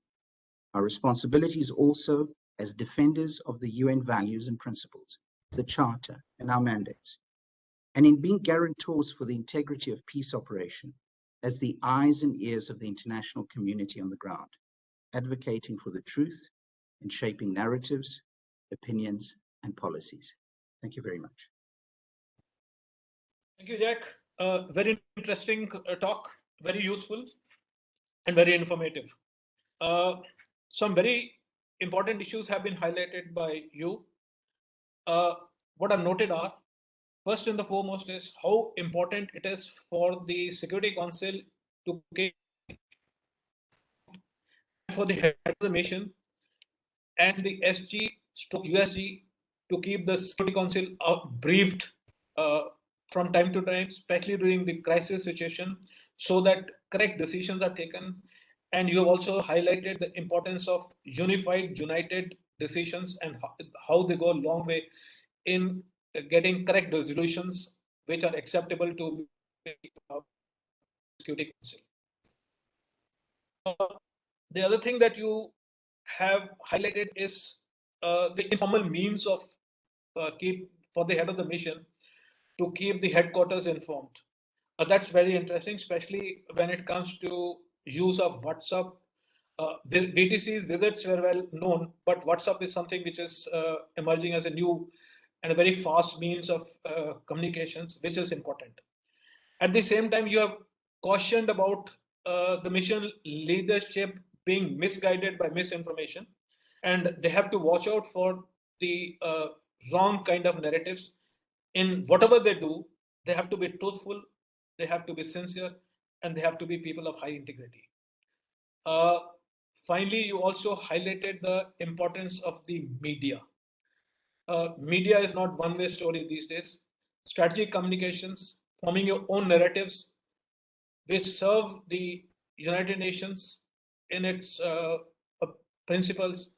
Our responsibility is also as defenders of the UN values and principles, the Charter, and our mandates, and in being guarantors for the integrity of peace operation as the eyes and ears of the international community on the ground, advocating for the truth and shaping narratives, opinions, and policies. Thank you very much. Thank you, Jack. Very interesting talk, very useful and very informative. Some very important issues have been highlighted by you. What I've noted are, first and the foremost is how important it is for the Security Council to keep for the head of the mission and the SG/USG to keep the Security Council briefed from time to time, especially during the crisis situation, so that correct decisions are taken. And you have also highlighted the importance of united decisions and how they go a long way in getting correct resolutions which are acceptable to the Security Council. The other thing that you have highlighted is the informal means of keep for the head of the mission to keep the headquarters informed. That's very interesting, especially when it comes to use of WhatsApp. BTC's visits were well known, but WhatsApp is something which is emerging as a new and a very fast means of communications, which is important. At the same time, you have cautioned about the mission leadership being misguided by misinformation, and they have to watch out for the wrong kind of narratives. In whatever they do, they have to be truthful, they have to be sincere, and they have to be people of high integrity. Finally, you also highlighted the importance of the media. Media is not one-way story these days. Strategic communications, forming your own narratives, which serve the United Nations in its principles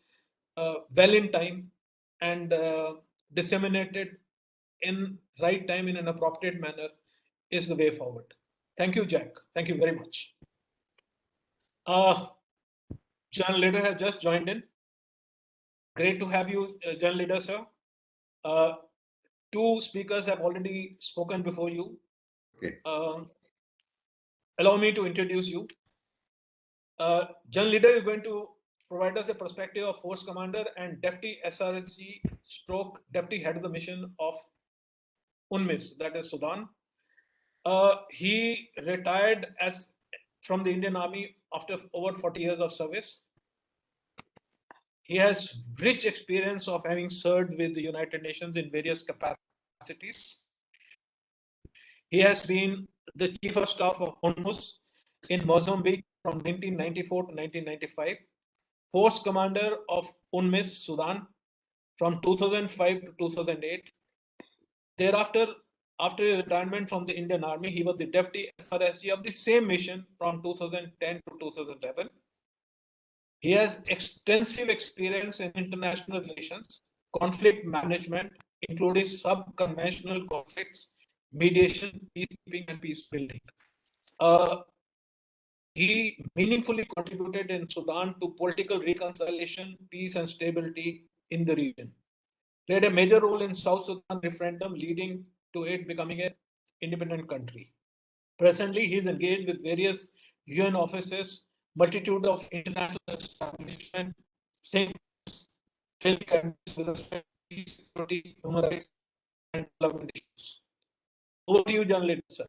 well in time and disseminated in right time in an appropriate manner is the way forward. Thank you, Jack. Thank you very much. General Leader has just joined in. Great to have you, General Leader, sir. Two speakers have already spoken before you. Okay. Allow me to introduce you. General Leader is going to provide us the perspective of Force Commander and Deputy SRSG stroke Deputy Head of the Mission of UNMISS, that is Sudan. He retired from the Indian Army after over 40 years of service. He has rich experience of having served with the United Nations in various capacities. He has been the Chief of Staff of UNMISS in Mozambique from 1994 to 1995, Force Commander of UNMISS Sudan from 2005 to 2008. Thereafter, after his retirement from the Indian Army, he was the Deputy SRSG of the same mission from 2010 to 2011. He has extensive experience in international relations, conflict management, including sub-conventional conflicts, mediation, peacekeeping, and peace building. He meaningfully contributed in Sudan to political reconciliation, peace, and stability in the region. Played a major role in South Sudan referendum, leading to it becoming an independent country. Presently, he is engaged with various UN offices, multitude of international establishments, think tanks with respect to peace, security, human rights, and development issues. Over to you, General Leader, sir.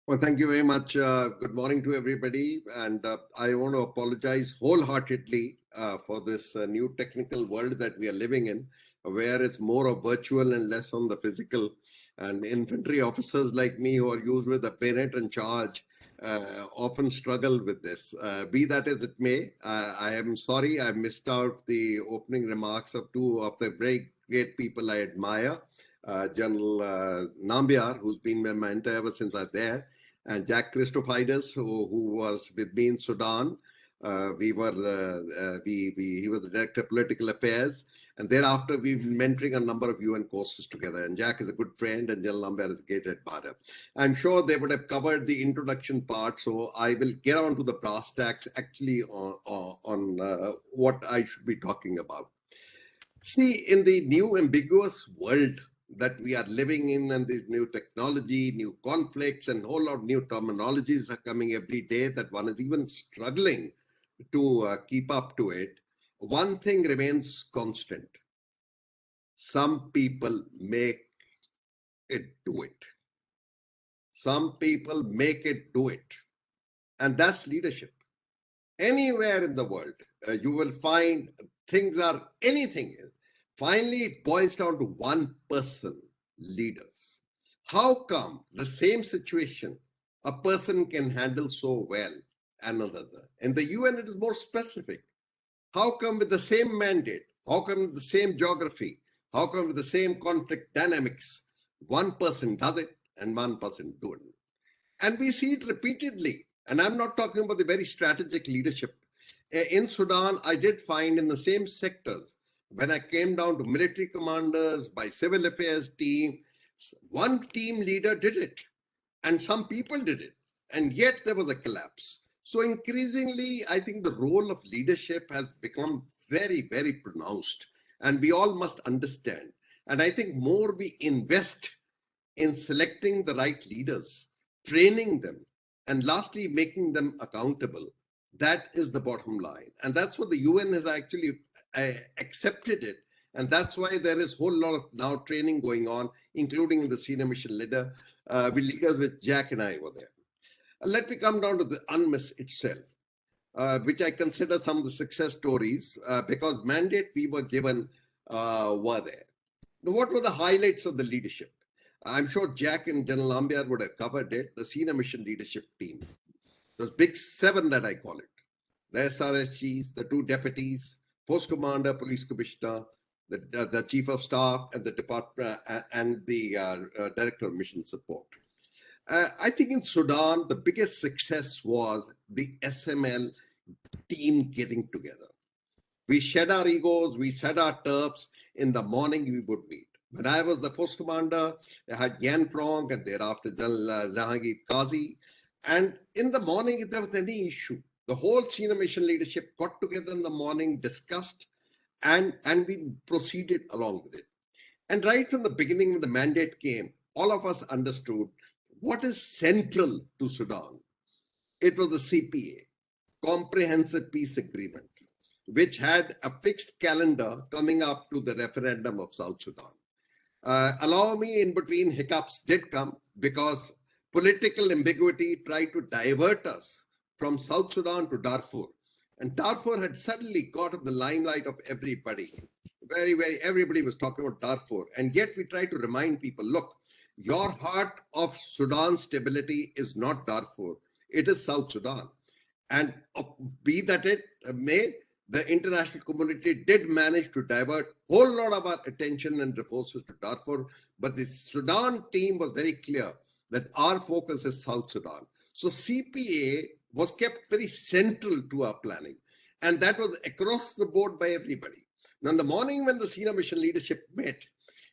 Well, thank you very much. Good morning to everybody. And I want to apologize wholeheartedly for this new technical world that we are living in, where it's more of virtual and less on the physical. And infantry officers like me who are used with a bayonet and charge often struggle with this. Be that as it may, I am sorry I missed out the opening remarks of two of the very great people I admire. General Nambiar, who's been my mentor ever since I'm there, and Jack Christophidis, who was with me in Sudan. He was the Director of Political Affairs. And thereafter, we've been mentoring a number of UN courses together. And Jack is a good friend, and General Nambiar is a great admirer. I'm sure they would have covered the introduction part, so I will get on to the brass tacks actually on what I should be talking about. See, in the new ambiguous world that we are living in, and this new technology, new conflicts, and a whole lot of new terminologies are coming every day that one is even struggling to keep up to it, one thing remains constant. Some people make it do it. Some people make it do it. And that's leadership. Anywhere in the world, you will find things are anything else. Finally, it boils down to one person, leaders. How come the same situation a person can handle so well another? In the UN, it is more specific. How come with the same mandate? How come with the same geography? How come with the same conflict dynamics? One person does it and one person doesn't. And we see it repeatedly. And I'm not talking about the very strategic leadership. In Sudan, I did find in the same sectors, when I came down to military commanders, by civil affairs team, one team leader did it and some people did it. And yet there was a collapse. So increasingly, I think the role of leadership has become very, very pronounced. And we all must understand. And I think more we invest in selecting the right leaders, training them, and lastly, making them accountable. That is the bottom line. And that's what the UN has actually accepted it. And that's why there is a whole lot of now training going on, including in the senior mission leader, with leaders with Jack and I were there. Let me come down to the UNMISS itself, which I consider some of the success stories because mandate we were given were there. Now, what were the highlights of the leadership? I'm sure Jack and General Nambiar would have covered it, the senior mission leadership team. Those big seven that I call it. The SRSGs, the two deputies, Force Commander, Police Commissioner, the Chief of Staff, and the Department and the Director of Mission Support. I think in Sudan, the biggest success was the SML team getting together. We shed our egos, we shed our turfs. In the morning, we would meet. When I was the Force Commander, I had Yan Prong and thereafter General Zahangir Qazi. And in the morning, if there was any issue, the whole senior mission leadership got together in the morning, discussed, and we proceeded along with it. And right from the beginning, when the mandate came, all of us understood what is central to Sudan. It was the CPA, Comprehensive Peace Agreement, which had a fixed calendar coming up to the referendum of South Sudan. Allow me, in between, hiccups did come because political ambiguity tried to divert us from South Sudan to Darfur. And Darfur had suddenly got in the limelight of everybody. Everybody was talking about Darfur. And yet we try to remind people, look, your heart of Sudan's stability is not Darfur. It is South Sudan. And be that it may, the international community did manage to divert a whole lot of our attention and resources to Darfur. But the Sudan team was very clear that our focus is South Sudan. So CPA was kept very central to our planning. And that was across the board by everybody. Now, in the morning when the senior mission leadership met,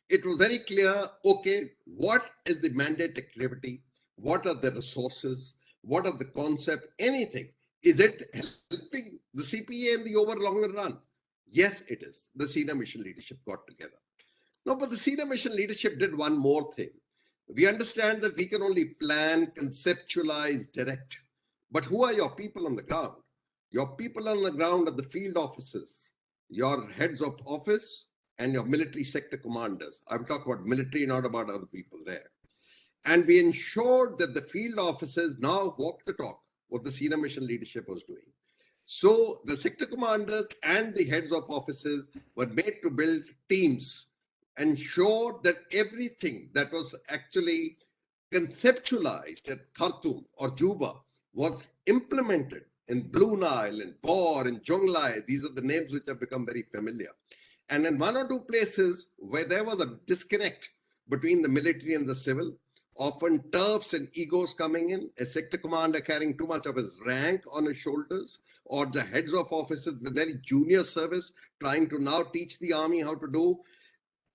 it was very clear, okay, what is the mandate activity? What are the resources? What are the concept? Anything. Is it helping the CPA in the longer run? Yes, it is. The senior mission leadership got together. No, but the senior mission leadership did one more thing. We understand that we can only plan, conceptualize, direct. But who are your people on the ground? Your people on the ground are the field officers, your heads of office, and your military sector commanders. I'm talking about military, not about other people there. And we ensured that the field officers now walk the talk, what the senior mission leadership was doing. So the sector commanders and the heads of offices were made to build teams, ensure that everything that was actually conceptualized at Khartoum or Juba was implemented in Blue Nile, in Bor, in Jonglai. These are the names which have become very familiar. And in one or two places where there was a disconnect between the military and the civil, often turfs and egos coming in, a sector commander carrying too much of his rank on his shoulders, or the heads of offices with very junior service trying to now teach the army how to do.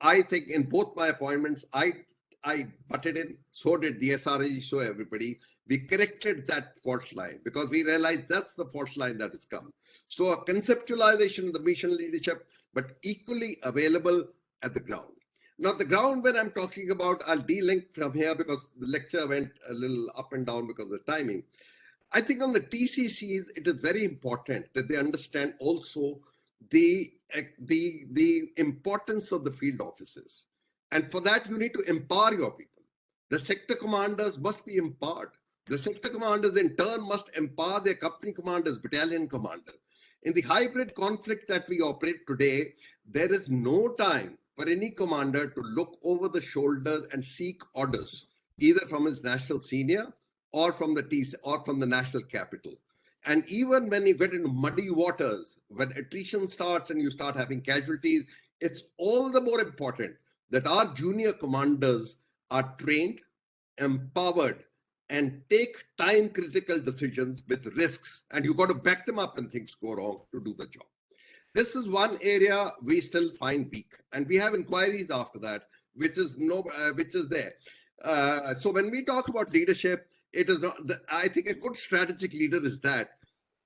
I think in both my appointments, I butted in, so did the SRSG, so everybody. We corrected that false line because we realized that's the false line that has come. So a conceptualization of the mission leadership, but equally available at the ground. Now, the ground when I'm talking about, I'll de-link from here because the lecture went a little up and down because of the timing. I think on the TCCs, it is very important that they understand also the importance of the field offices. And for that, you need to empower your people. The sector commanders must be empowered. The sector commanders in turn must empower their company commanders, battalion commanders. In the hybrid conflict that we operate today, there is no time for any commander to look over the shoulders and seek orders, either from his national senior or from the TC or from the national capital. And even when you get into muddy waters, when attrition starts and you start having casualties, it's all the more important that our junior commanders are trained, empowered, and take time-critical decisions with risks. And you've got to back them up when things go wrong to do the job. This is one area we still find weak, and we have inquiries after that, which is there. So when we talk about leadership, it is not. I think a good strategic leader is that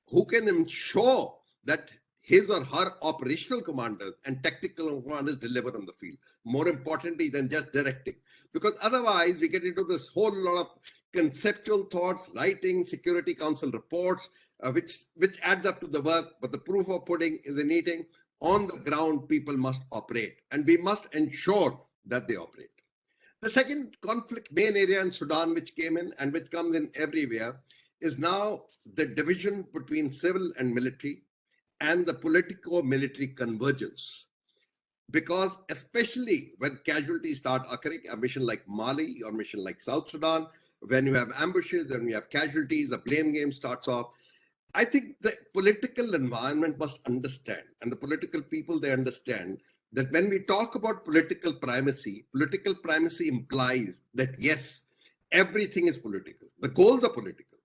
who can ensure that his or her operational commanders and tactical commanders deliver on the field, more importantly than just directing. Because otherwise, we get into this whole lot of conceptual thoughts, writing, Security Council reports, which adds up to the work, but the proof of pudding is in eating. On the ground, people must operate, and we must ensure that they operate. The second conflict main area in Sudan, which came in and which comes in everywhere, is now the division between civil and military and the politico-military convergence. Because especially when casualties start occurring, a mission like Mali or mission like South Sudan, when you have ambushes and you have casualties, a blame game starts off. I think the political environment must understand, and the political people, they understand that when we talk about political primacy implies that yes, everything is political. The goals are political.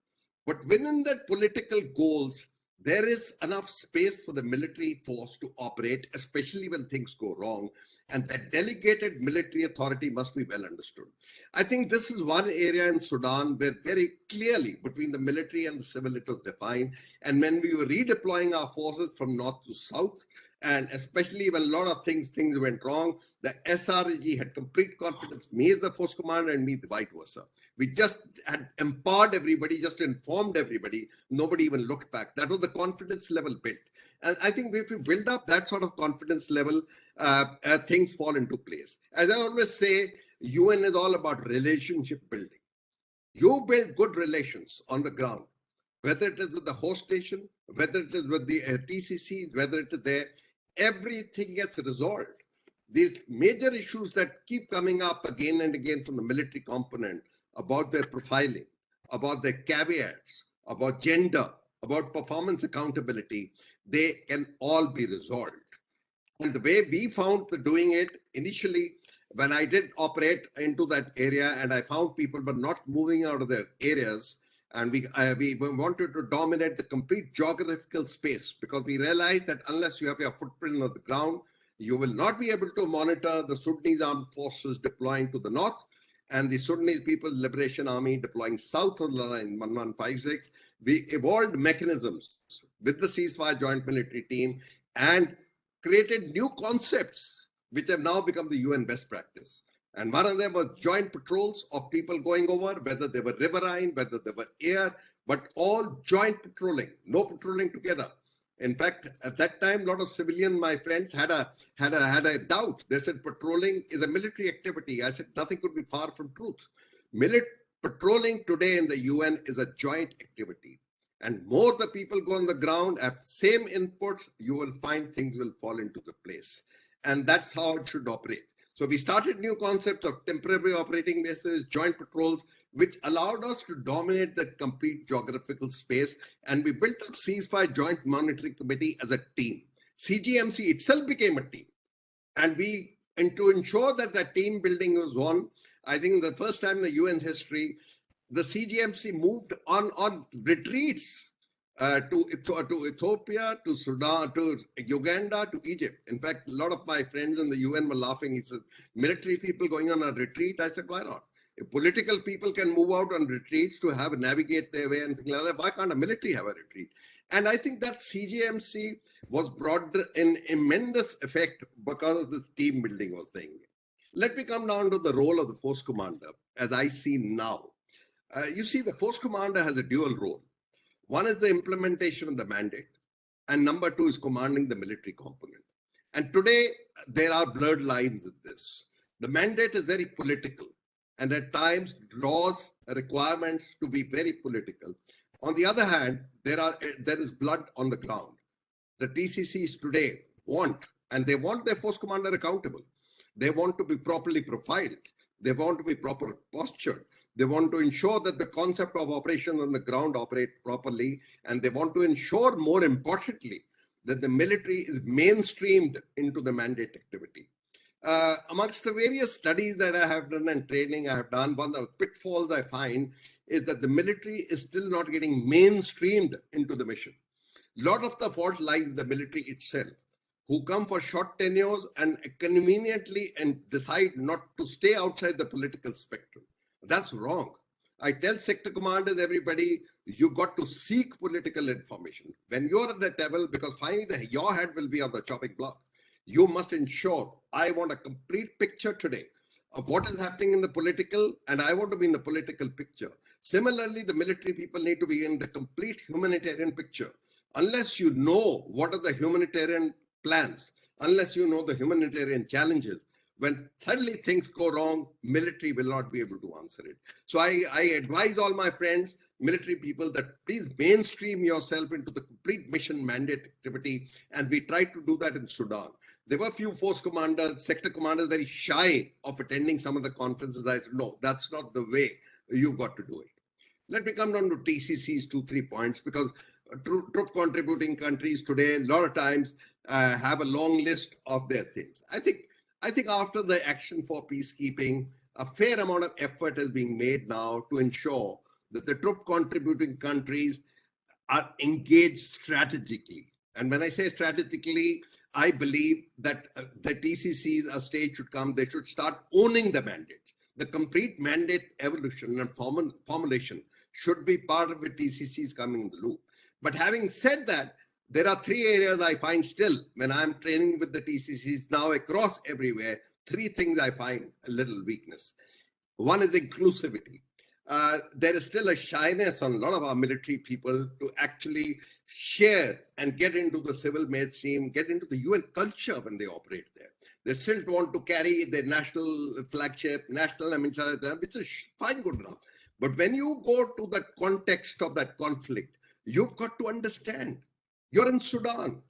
But within that political goals, there is enough space for the military force to operate, especially when things go wrong. And that delegated military authority must be well understood. I think this is one area in Sudan where very clearly between the military and the civil it was defined. And when we were redeploying our forces from north to south, and especially when a lot of things went wrong, the SRSG had complete confidence, me as the force commander and me the vice versa. We just had empowered everybody, just informed everybody. Nobody even looked back. That was the confidence level built. And I think if we build up that sort of confidence level, things fall into place. As I always say, UN is all about relationship building. You build good relations on the ground, whether it is with the host nation, whether it is with the TCCs, whether it is there, everything gets resolved. These major issues that keep coming up again and again from the military component about their profiling, about their caveats, about gender, about performance accountability, they can all be resolved. And the way we found doing it initially, when I did operate into that area and I found people were not moving out of their areas, and we wanted to dominate the complete geographical space, because we realized that unless you have your footprint on the ground, you will not be able to monitor the Sudanese armed forces deploying to the north and the Sudanese People's Liberation Army deploying south on the line 1156. We evolved mechanisms with the ceasefire joint military team and created new concepts which have now become the UN best practice. And one of them was joint patrols of people going over, whether they were riverine, whether they were air, but all joint patrolling, no patrolling together. In fact, at that time, a lot of civilian, my friends, had a doubt. They said patrolling is a military activity. I said nothing could be far from truth. Patrolling today in the UN is a joint activity. And more the people go on the ground, have same inputs, you will find things will fall into the place. And that's how it should operate. So we started new concepts of temporary operating bases, joint patrols, which allowed us to dominate that complete geographical space. And we built up Ceasefire Joint Monitoring Committee as a team. CGMC itself became a team. And to ensure that that team building was on, I think the first time in the UN's history, the CGMC moved on retreats to Ethiopia, to Sudan, to Uganda, to Egypt. In fact, a lot of my friends in the UN were laughing. He said, military people going on a retreat? I said, why not? If political people can move out on retreats to navigate their way and things like that, why can't a military have a retreat? And I think that CGMC was brought in immense effect because of this team building was thing. Let me come down to the role of the force commander as I see now. You see, the force commander has a dual role. One is the implementation of the mandate, and number two is commanding the military component. And today, there are blurred lines in this. The mandate is very political, and at times draws requirements to be very political. On the other hand, there is blood on the ground. The TCCs today want, and they want their force commander accountable. They want to be properly profiled. They want to be properly postured. They want to ensure that the concept of operations on the ground operate properly. And they want to ensure, more importantly, that the military is mainstreamed into the mandate activity. Amongst the various studies that I have done and training I have done, one of the pitfalls I find is that the military is still not getting mainstreamed into the mission. A lot of the fault lies in the military itself, who come for short tenures and conveniently and decide not to stay outside the political spectrum. That's wrong. I tell sector commanders, everybody, you got to seek political information. When you're at that level, because finally your head will be on the chopping block, you must ensure, I want a complete picture today of what is happening in the political, and I want to be in the political picture. Similarly, the military people need to be in the complete humanitarian picture. Unless you know what are the humanitarian plans, unless you know the humanitarian challenges, when suddenly things go wrong, military will not be able to answer it. So I advise all my friends, military people, that please mainstream yourself into the complete mission mandate activity. And we tried to do that in Sudan. There were a few force commanders, sector commanders, very shy of attending some of the conferences. I said, no, that's not the way you've got to do it. Let me come down to TCC's 2-3 points, because troop contributing countries today, a lot of times, have a long list of their things. I think after the action for peacekeeping, a fair amount of effort is being made now to ensure that the troop contributing countries are engaged strategically. And when I say strategically, I believe that the TCCs, a stage should come, they should start owning the mandates. The complete mandate evolution and formulation should be part of the TCCs coming in the loop. But having said that, there are 3 areas I find still, when I'm training with the TCCs now across everywhere, 3 things I find a little weakness. One is inclusivity. There is still a shyness on a lot of our military people to actually share and get into the civil mainstream, get into the UN culture when they operate there. They still want to carry their national flagship, national, which is fine, good enough. But when you go to the context of that conflict, you've got to understand You're in Sudan.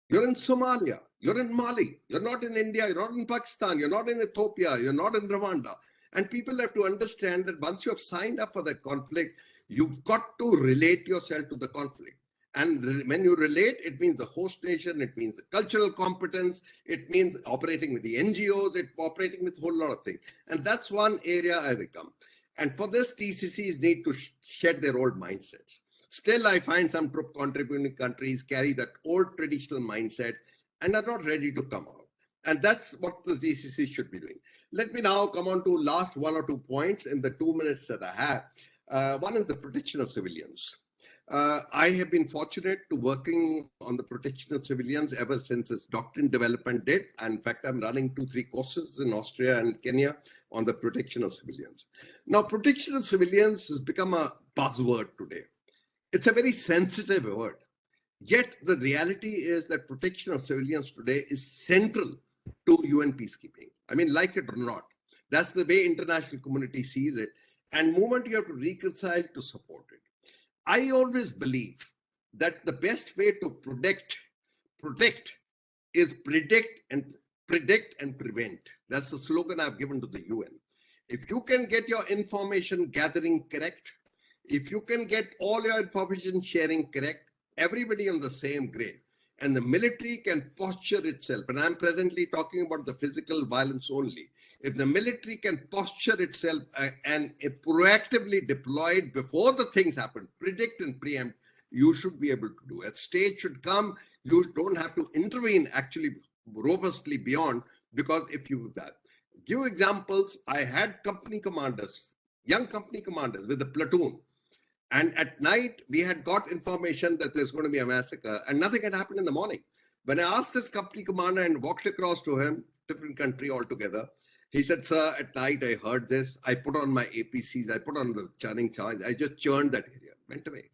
You're in Somalia. You're in Mali. You're not in India. You're not in Pakistan. You're not in Ethiopia. You're not in Rwanda. And people have to understand that once you have signed up for that conflict, you've got to relate yourself to the conflict. And when you relate, it means the host nation, it means the cultural competence, it means operating with the NGOs, it operating with a whole lot of things. And that's one area I become. And for this, TCCs need to shed their old mindsets. Still, I find some contributing countries carry that old traditional mindset and are not ready to come out. And that's what the TCC should be doing. Let me now come on to last 1 or 2 points in the 2 minutes that I have. One is the protection of civilians. I have been fortunate to working on the protection of civilians ever since its doctrine development date. And in fact, I'm running 2-3 courses in Austria and Kenya on the protection of civilians. Now, protection of civilians has become a buzzword today. It's a very sensitive word. Yet the reality is that protection of civilians today is central to UN peacekeeping. I mean, like it or not, that's the way international community sees it. And moment you have to reconcile to support it. I always believe that the best way to protect is predict and prevent. That's the slogan I've given to the UN. If you can get your information gathering correct, if you can get all your information sharing correct, everybody on the same grade, and the military can posture itself, and I'm presently talking about the physical violence only. If the military can posture itself and proactively deploy it before the things happen, predict and preempt, you should be able to do it. State should come, you don't have to intervene actually robustly beyond, because if you do that. Give examples, I had company commanders, young company commanders with a platoon. And at night, we had got information that there's going to be a massacre, and nothing had happened in the morning. When I asked this company commander and walked across to him, different country altogether, he said, sir, at night I heard this. I put on my APCs, I put on the churning charge, I just churned that area, went away.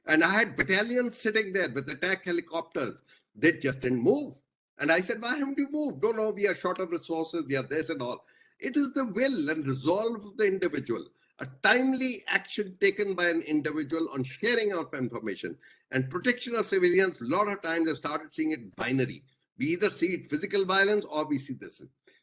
And I had battalions sitting there with attack helicopters. They just didn't move. And I said, why haven't you moved? No, we are short of resources, we are this and all. It is the will and resolve of the individual. A timely action taken by an individual on sharing of information and protection of civilians. A lot of times I've started seeing it binary. We either see it physical violence or we see this.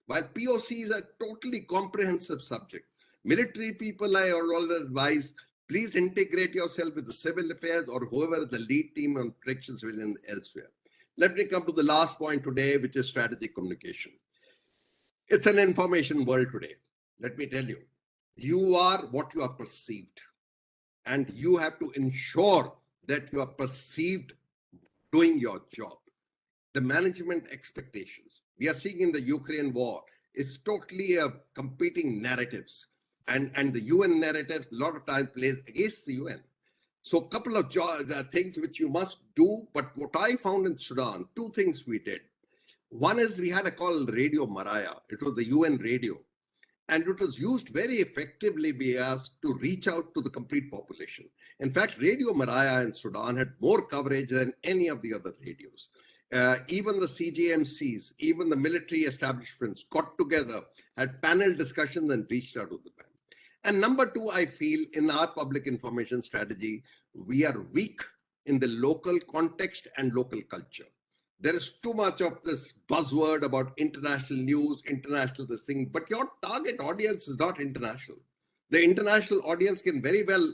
While POC is a totally comprehensive subject. Military people, I always advise, please integrate yourself with the civil affairs or whoever is the lead team on protection civilians elsewhere. Let me come to the last point today, which is strategic communication. It's an information world today. Let me tell you. You are what you are perceived, and you have to ensure that you are perceived doing your job. The management expectations we are seeing in the Ukraine war is totally competing narratives, and the UN narrative a lot of times plays against the UN. So a couple of things which you must do, but what I found in Sudan, 2 things we did. One is we had a call Radio Maraya. It was the UN radio. And it was used very effectively by us to reach out to the complete population. In fact, Radio Maraya in Sudan had more coverage than any of the other radios. Even the CJMCs, even the military establishments got together, had panel discussions and reached out to the man. And number 2, I feel in our public information strategy, we are weak in the local context and local culture. There is too much of this buzzword about international news, international this thing, but your target audience is not international. The international audience can very well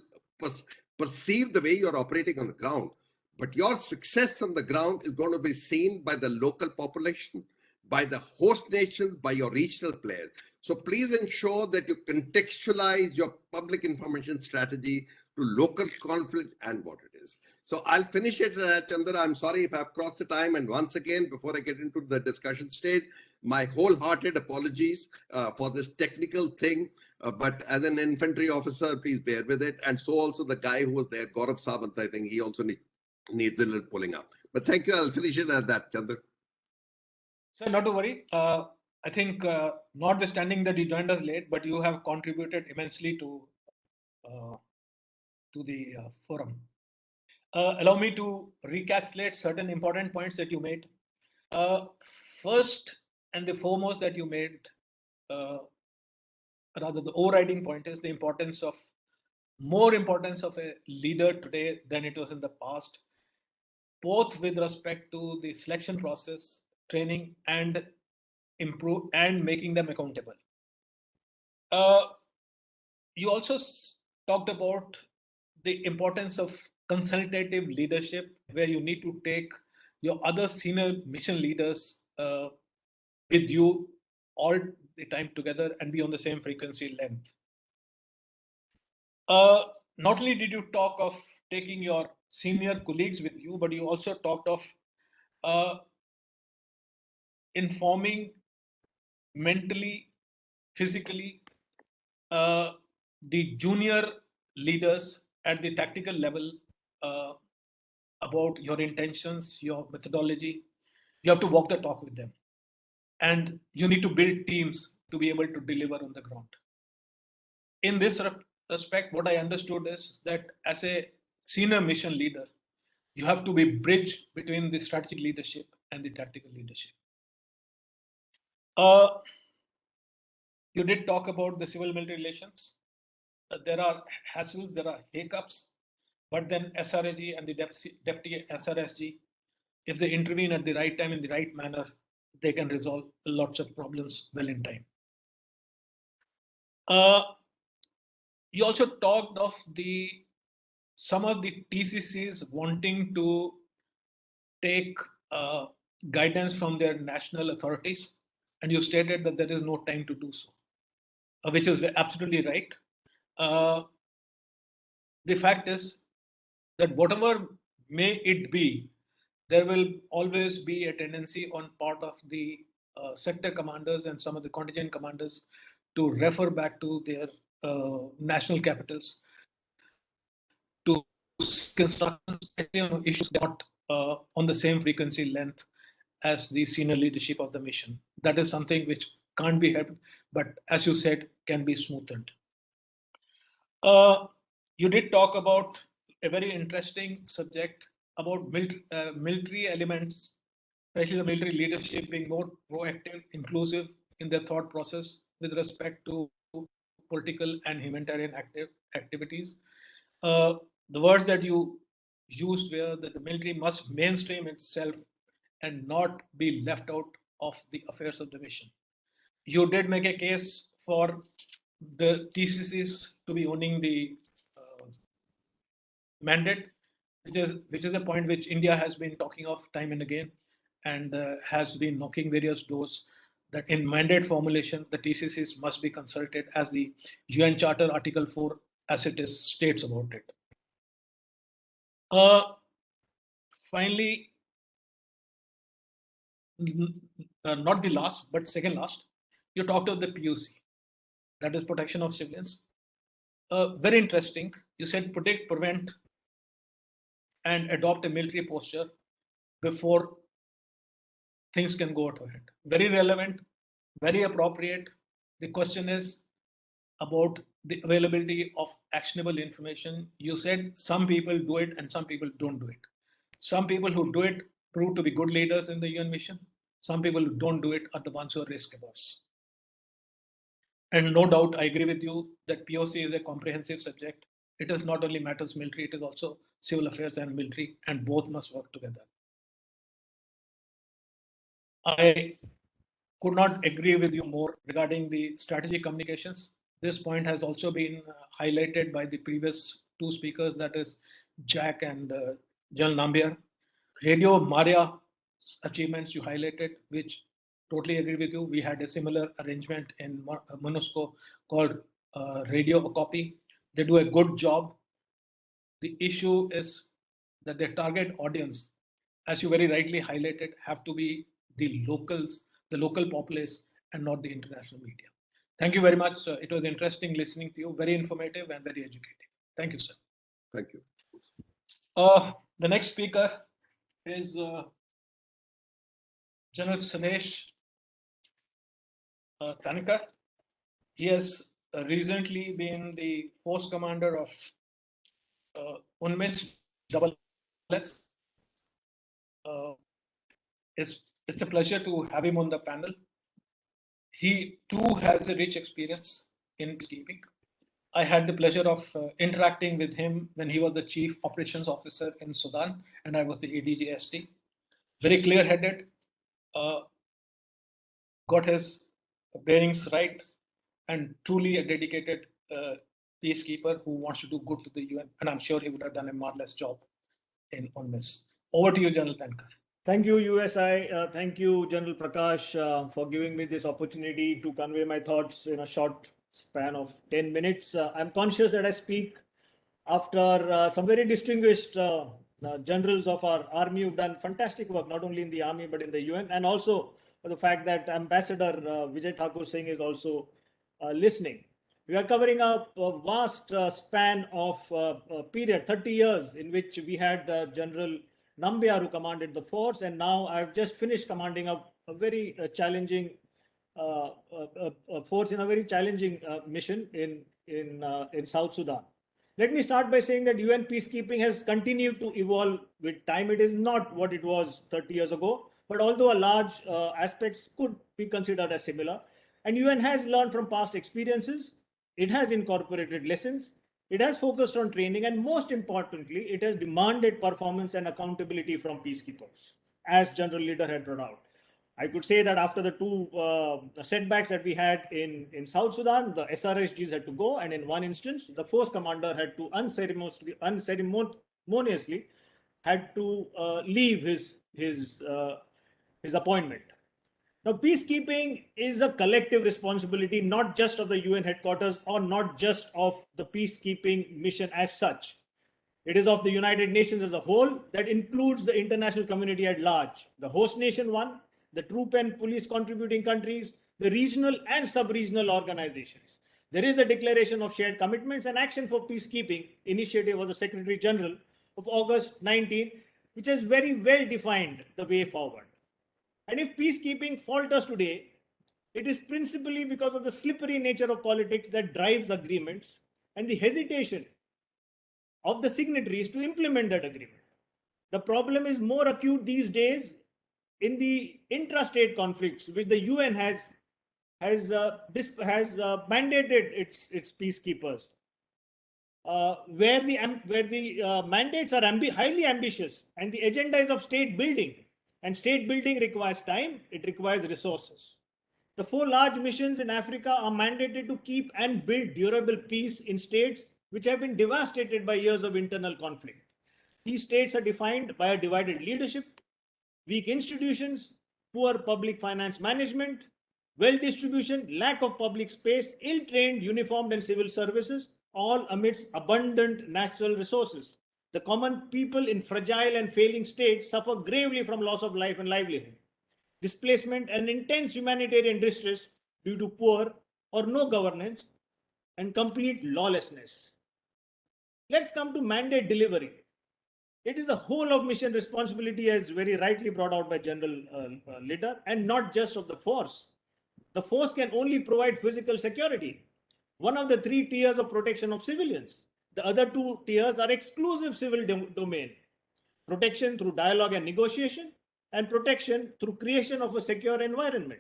perceive the way you're operating on the ground, but your success on the ground is going to be seen by the local population, by the host nations, by your regional players. So please ensure that you contextualize your public information strategy to local conflict and what it is. So I'll finish it, Chandra. I'm sorry if I've crossed the time. And once again, before I get into the discussion stage, my wholehearted apologies for this technical thing. But as an infantry officer, please bear with it. And so also the guy who was there, Gaurav Sawant, I think he also needs a little pulling up. But thank you. I'll finish it at that, Chandra. Sir, not to worry. I think notwithstanding that you joined us late, but you have contributed immensely to the forum. Allow me to recapitulate certain important points that you made. First and the foremost that you made, rather the overriding point is the more importance of a leader today than it was in the past. both with respect to the selection process, training, and improve and making them accountable. You also talked about the importance of consultative leadership, where you need to take your other senior mission leaders with you all the time together and be on the same frequency length. Not only did you talk of taking your senior colleagues with you, but you also talked of informing mentally, physically, the junior leaders at the tactical level about your intentions, your methodology. You have to walk the talk with them. And you need to build teams to be able to deliver on the ground. In this respect, what I understood is that as a senior mission leader, you have to be bridge between the strategic leadership and the tactical leadership. You did talk about the civil-military relations. There are hassles, there are hiccups, but then SRSG and the deputy SRSG, if they intervene at the right time in the right manner, they can resolve lots of problems well in time. You also talked of some of the TCCs wanting to take guidance from their national authorities, and you stated that there is no time to do so, which is absolutely right. The fact is that whatever may it be, there will always be a tendency on part of the sector commanders and some of the contingent commanders to refer back to their national capitals to instructions, issues not on the same frequency length as the senior leadership of the mission. That is something which can't be helped, but as you said, can be smoothened. You did talk about a very interesting subject about military elements, especially the military leadership being more proactive, inclusive in their thought process with respect to political and humanitarian activities. The words that you used were that the military must mainstream itself and not be left out of the affairs of the mission. You did make a case for the TCCs to be owning the mandate, which is a point which India has been talking of time and again, and has been knocking various doors that in mandate formulation, the TCCs must be consulted as the UN Charter Article 4 as it is states about it. Finally, not the last, but second last, you talked of the POC, that is protection of civilians. Very interesting. You said predict, prevent, and adopt a military posture before things can go out of hand. Very relevant, very appropriate. The question is about the availability of actionable information. You said some people do it and some people don't do it. Some people who do it prove to be good leaders in the UN mission. Some people who don't do it are the ones who are risk averse. And no doubt, I agree with you that POC is a comprehensive subject. It is not only matters military, it is also civil affairs and military, and both must work together. I could not agree with you more regarding the strategic communications. This point has also been highlighted by the previous two speakers, that is Jack and General Nambiar. Radio Maria achievements you highlighted, which totally agree with you. We had a similar arrangement in MONUSCO called Radio Copy. They do a good job. The issue is that their target audience, as you very rightly highlighted, have to be the locals, the local populace, and not the international media. Thank you very much. It was interesting listening to you, very informative and very educative. Thank you, sir. Thank you. The next speaker is General Sanesh Tanikar. He has recently been the post commander of UNMISS SS. It's a pleasure to have him on the panel. He too has a rich experience in peacekeeping. I had the pleasure of interacting with him when he was the Chief Operations Officer in Sudan, and I was the ADGST. Very clear-headed, got his bearings right, and truly a dedicated peacekeeper who wants to do good to the UN. And I'm sure he would have done a marvelous job in UNMISS. Over to you, General Tankar. Thank you, USI. Thank you, General Prakash, for giving me this opportunity to convey my thoughts in a short span of 10 minutes. I'm conscious that I speak after some very distinguished generals of our army who've done fantastic work, not only in the army, but in the UN, and also for the fact that Ambassador Vijay Thakur Singh is also listening. We are covering a vast span of period, 30 years, in which we had General Nambiar who commanded the force, and now I've just finished commanding a very challenging force in a very challenging mission in South Sudan. Let me start by saying that UN peacekeeping has continued to evolve with time. It is not what it was 30 years ago, but although a large aspects could be considered as similar, and UN has learned from past experiences, it has incorporated lessons, it has focused on training, and most importantly, it has demanded performance and accountability from peacekeepers, as General Leader had brought out. I could say that after the two setbacks that we had in South Sudan, the SRSGs had to go, and in one instance, the force commander had to unceremoniously had to leave his appointment. Now, peacekeeping is a collective responsibility, not just of the UN headquarters or not just of the peacekeeping mission as such. It is of the United Nations as a whole that includes the international community at large, the host nation one, the troop and police contributing countries, the regional and sub-regional organizations. There is a declaration of shared commitments and action for peacekeeping initiative of the Secretary General of August 19, which has very well defined the way forward. And if peacekeeping falters today, it is principally because of the slippery nature of politics that drives agreements and the hesitation of the signatories to implement that agreement. The problem is more acute these days in the intrastate conflicts, which the UN has mandated its peacekeepers, where the mandates are highly ambitious and the agenda is of state building. And state building requires time, it requires resources. The 4 large missions in Africa are mandated to keep and build durable peace in states which have been devastated by years of internal conflict. These states are defined by a divided leadership, weak institutions, poor public finance management, wealth distribution, lack of public space, ill-trained, uniformed and civil services, all amidst abundant natural resources. The common people in fragile and failing states suffer gravely from loss of life and livelihood, displacement and intense humanitarian distress due to poor or no governance and complete lawlessness. Let's come to mandate delivery. It is a whole of mission responsibility, as very rightly brought out by General Leader, and not just of the force. The force can only provide physical security, one of the 3 tiers of protection of civilians. The other 2 tiers are exclusive civil domain, protection through dialogue and negotiation, and protection through creation of a secure environment.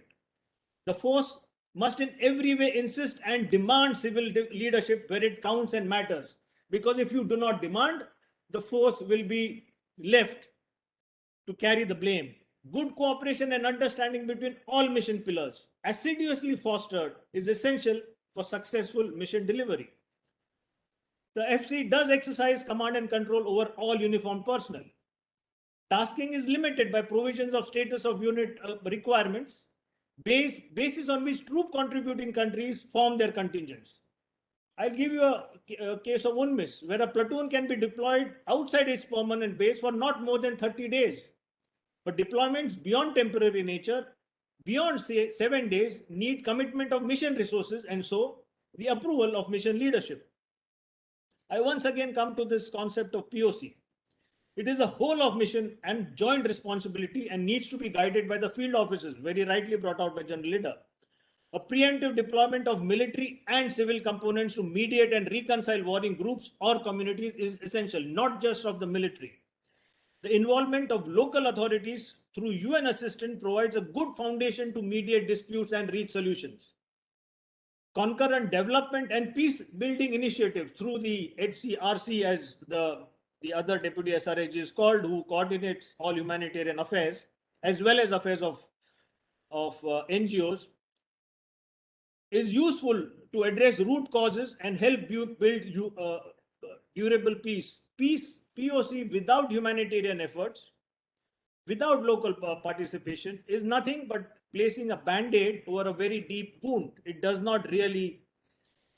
The force must in every way insist and demand civil leadership where it counts and matters, because if you do not demand, the force will be left to carry the blame. Good cooperation and understanding between all mission pillars, assiduously fostered, is essential for successful mission delivery. The FC does exercise command and control over all uniformed personnel. Tasking is limited by provisions of status of unit requirements, basis on which troop contributing countries form their contingents. I'll give you a case of UNMISS, where a platoon can be deployed outside its permanent base for not more than 30 days. But deployments beyond temporary nature, beyond 7 days, need commitment of mission resources and so the approval of mission leadership. I once again come to this concept of POC. It is a whole of mission and joint responsibility and needs to be guided by the field officers, very rightly brought out by General Leader. A preemptive deployment of military and civil components to mediate and reconcile warring groups or communities is essential, not just of the military. The involvement of local authorities through UN assistance provides a good foundation to mediate disputes and reach solutions. concurrent development and peace building initiatives through the HCRC, as the other deputy SRSG is called, who coordinates all humanitarian affairs as well as affairs of NGOs, is useful to address root causes and help build durable peace. Peace, POC, without humanitarian efforts, without local participation, is nothing but placing a band-aid over a very deep wound. It does not really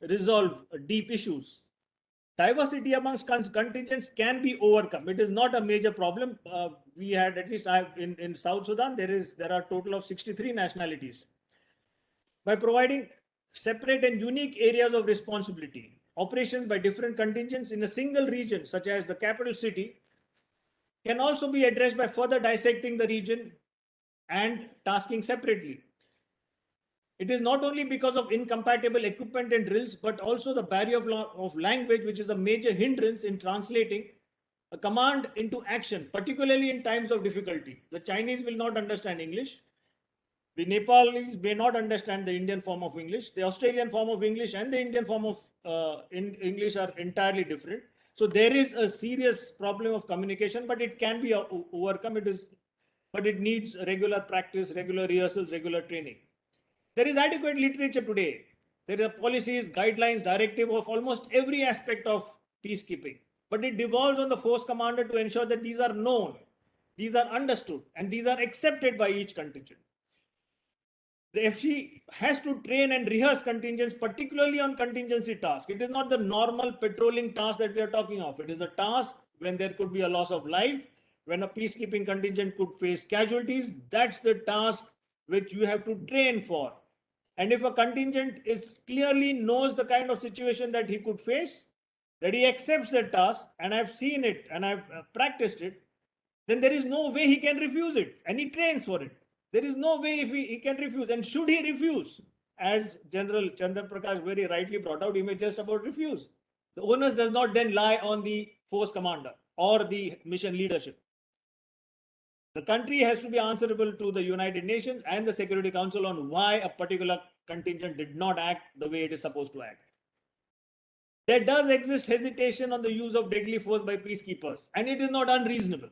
resolve deep issues. Diversity amongst contingents can be overcome. It is not a major problem. We had, at least in South Sudan, there are a total of 63 nationalities. By providing separate and unique areas of responsibility, operations by different contingents in a single region, such as the capital city, can also be addressed by further dissecting the region and tasking separately. It is not only because of incompatible equipment and drills, but also the barrier of language, which is a major hindrance in translating a command into action, particularly in times of difficulty. The Chinese will not understand English. The Nepalese may not understand the Indian form of English. The Australian form of English and the Indian form of English are entirely different. So there is a serious problem of communication, but it can be overcome. But it needs regular practice, regular rehearsals, regular training. There is adequate literature today. There are policies, guidelines, directive of almost every aspect of peacekeeping. But it devolves on the force commander to ensure that these are known, these are understood, and these are accepted by each contingent. The FC has to train and rehearse contingents, particularly on contingency tasks. It is not the normal patrolling task that we are talking of. It is a task when there could be a loss of life, when a peacekeeping contingent could face casualties. That's the task which you have to train for. And if a contingent is clearly knows the kind of situation that he could face, that he accepts the task, and I've seen it and I've practiced it, then there is no way he can refuse it, and he trains for it. There is no way if he can refuse. And should he refuse, as General Chandra Prakash very rightly brought out, he may just about refuse. The onus does not then lie on the force commander or the mission leadership. The country has to be answerable to the United Nations and the Security Council on why a particular contingent did not act the way it is supposed to act. There does exist hesitation on the use of deadly force by peacekeepers, and it is not unreasonable.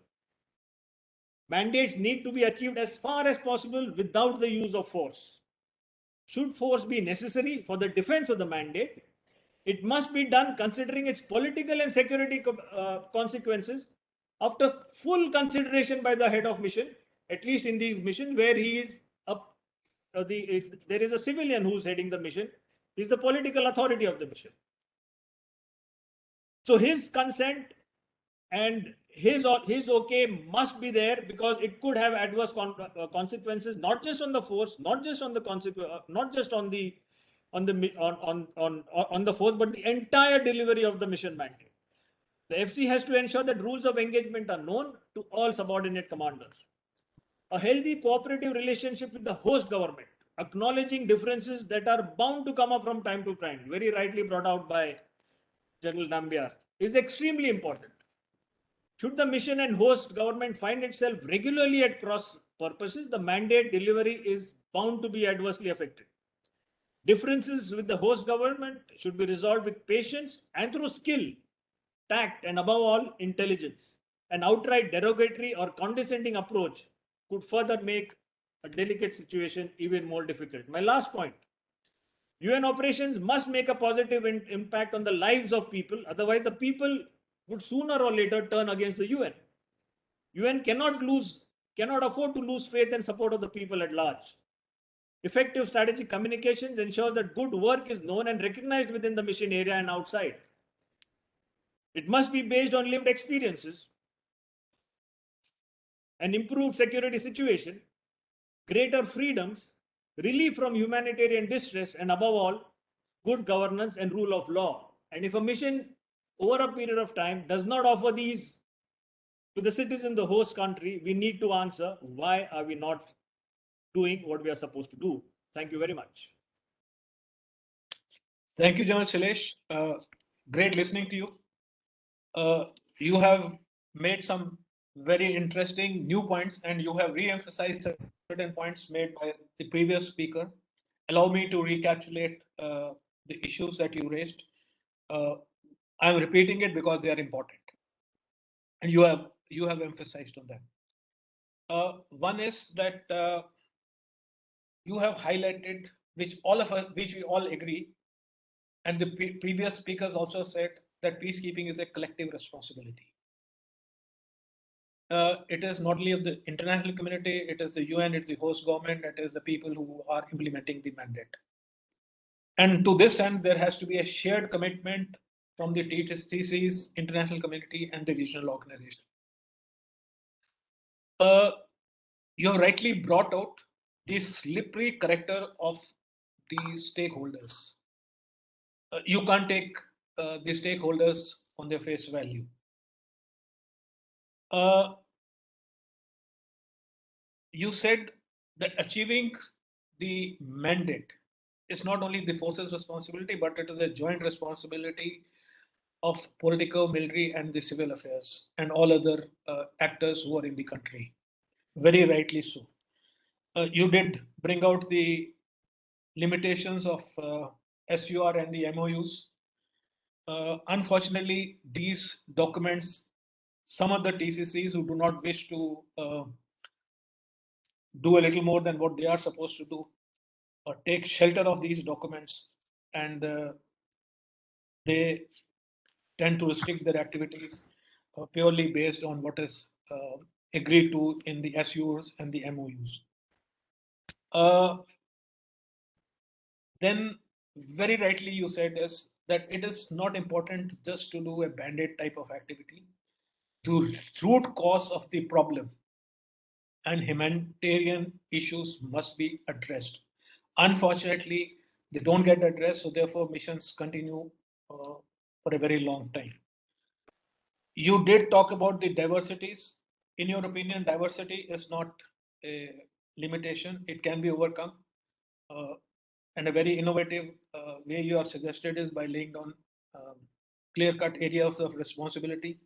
Mandates need to be achieved as far as possible without the use of force. Should force be necessary for the defense of the mandate, it must be done considering its political and security consequences after full consideration by the head of mission, at least in these missions where he is there is a civilian who's heading the mission. He's the political authority of the mission. So his consent and his okay must be there, because it could have adverse consequences, not just on the force, not just on the force, but the entire delivery of the mission mandate. The FC has to ensure that rules of engagement are known to all subordinate commanders. A healthy cooperative relationship with the host government, acknowledging differences that are bound to come up from time to time, very rightly brought out by General Nambiar, is extremely important. Should the mission and host government find itself regularly at cross purposes, the mandate delivery is bound to be adversely affected. Differences with the host government should be resolved with patience and through skill, tact, and above all, intelligence. An outright derogatory or condescending approach could further make a delicate situation even more difficult. My last point: UN operations must make a positive impact on the lives of people. Otherwise, the people would sooner or later turn against the UN. UN cannot afford to lose faith and support of the people at large. Effective strategic communications ensures that good work is known and recognized within the mission area and outside. It must be based on lived experiences, an improved security situation, greater freedoms, relief from humanitarian distress, and above all, good governance and rule of law. And if a mission over a period of time does not offer these to the citizen, the host country, we need to answer, why are we not doing what we are supposed to do? Thank you very much. Thank you, General Shailesh. Great listening to you. You have made some very interesting new points, and you have re-emphasized certain points made by the previous speaker. allow me to recapitulate the issues that you raised. I'm repeating it because they are important, and you have emphasized on them. One is that you have highlighted, which we all agree, and the previous speakers also said that peacekeeping is a collective responsibility. It is not only of the international community, it is the UN, it's the host government, it is the people who are implementing the mandate. And to this end, there has to be a shared commitment from the TCCs, international community, and the regional organization. You have rightly brought out the slippery character of the stakeholders. You can't take the stakeholders on their face value. You said that achieving the mandate is not only the forces' responsibility, but it is a joint responsibility of political, military, and the civil affairs, and all other actors who are in the country. Very rightly so. You did bring out the limitations of SUR and the MOUs. Unfortunately, these documents, some of the TCCs who do not wish to do a little more than what they are supposed to do, take shelter of these documents, and they tend to restrict their activities purely based on what is agreed to in the SURs and the MOUs. Then very rightly you said is that it is not important just to do a band-aid type of activity. The root cause of the problem and humanitarian issues must be addressed. Unfortunately, they don't get addressed, so therefore missions continue for a very long time. You did talk about the diversities. In your opinion, diversity is not a limitation. It can be overcome. And a very innovative way you have suggested is by laying down clear-cut areas of responsibility.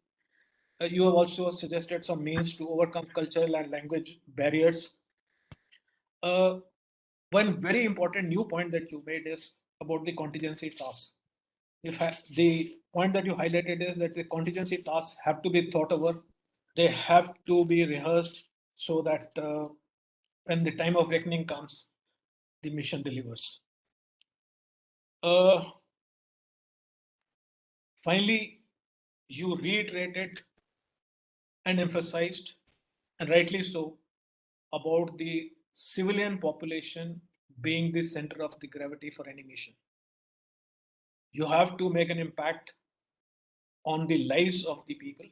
You have also suggested some means to overcome cultural and language barriers. One very important new point that you made is about the contingency tasks. The point that you highlighted is that the contingency tasks have to be thought over. They have to be rehearsed so that when the time of reckoning comes, the mission delivers. Finally, you reiterated and emphasized, and rightly so, about the civilian population being the center of the gravity for any mission. You have to make an impact on the lives of the people.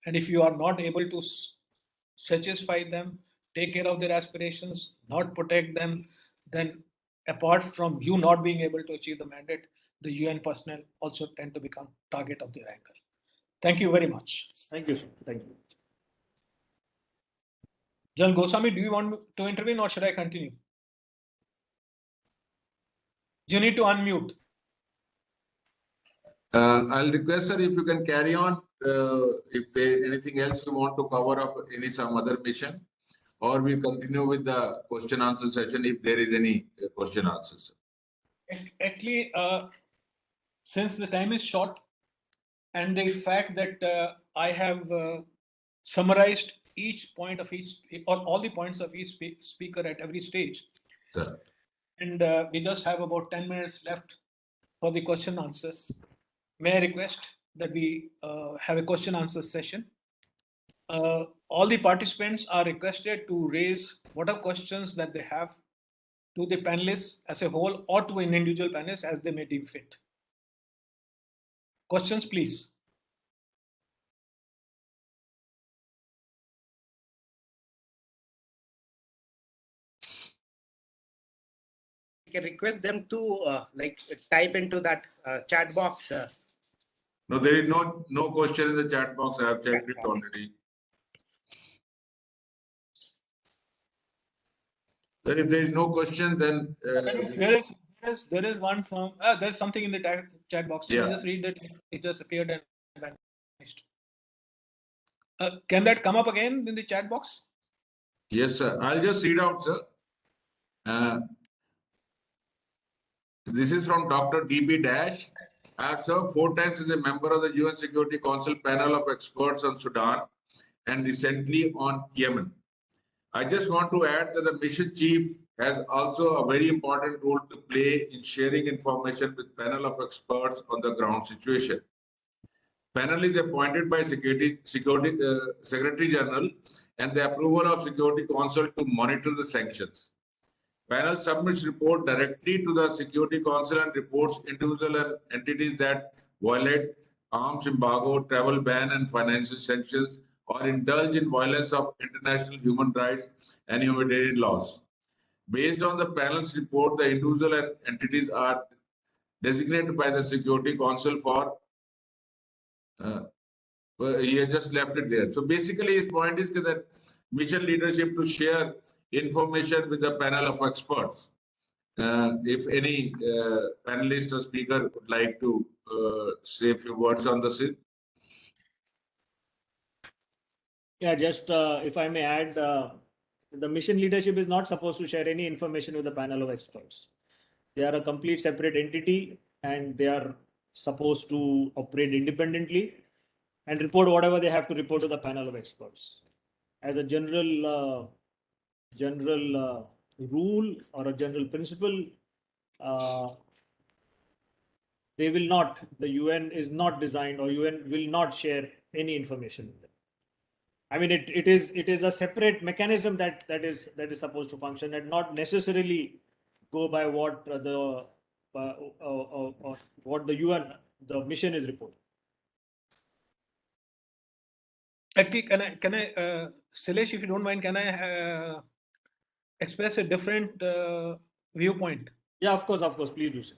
And if you are not able to satisfy them, take care of their aspirations, not protect them, then apart from you not being able to achieve the mandate, the UN personnel also tend to become target of their anger. Thank you very much. Thank you, sir. Thank you. General Goswami, do you want to intervene or should I continue? You need to unmute. I'll request, sir, if you can carry on. If there anything else you want to cover up some other mission, or we continue with the question answer session if there is any question answers. Actually, since the time is short, and the fact that I have summarized each point of each, or all the points of each speaker at every stage, Sir. And we just have about 10 minutes left for the question answers. May I request that we have a question answer session? All the participants are requested to raise whatever questions that they have to the panelists as a whole or to an individual panelist as they may deem fit. Questions, please. You can request them to type into that chat box. No, there is no question in the chat box. I have checked it already. So if there is no question, then there is one from there's something in the chat box. Yeah. You just read that it just appeared and vanished. Can that come up again in the chat box? Yes, sir. I'll just read out, sir. This is from Dr. D.B. Dash. I have served 4 times as a member of the UN Security Council panel of experts on Sudan and recently on Yemen. I just want to add that the mission chief has also a very important role to play in sharing information with panel of experts on the ground situation. Panel is appointed by Secretary General and the approval of Security Council to monitor the sanctions. Panel submits report directly to the Security Council and reports individual and entities that violate arms embargo, travel ban, and financial sanctions, or indulge in violence of international human rights and humanitarian laws. Based on the panel's report, the individual and entities are designated by the Security Council for. He has just left it there. So basically, his point is that mission leadership to share information with the panel of experts. If any panelist or speaker would like to say a few words on the same. Yeah, just if I may add, the mission leadership is not supposed to share any information with the panel of experts. They are a complete separate entity and they are supposed to operate independently and report whatever they have to report to the panel of experts. As a general rule or a general principle, they will not, the UN is not designed, or UN will not share any information with them. I mean, it is a separate mechanism that is supposed to function and not necessarily go by what the UN, the mission is reporting. Actually, can I, Silesh, if you don't mind, can I express a different viewpoint? Yeah, of course, please do so.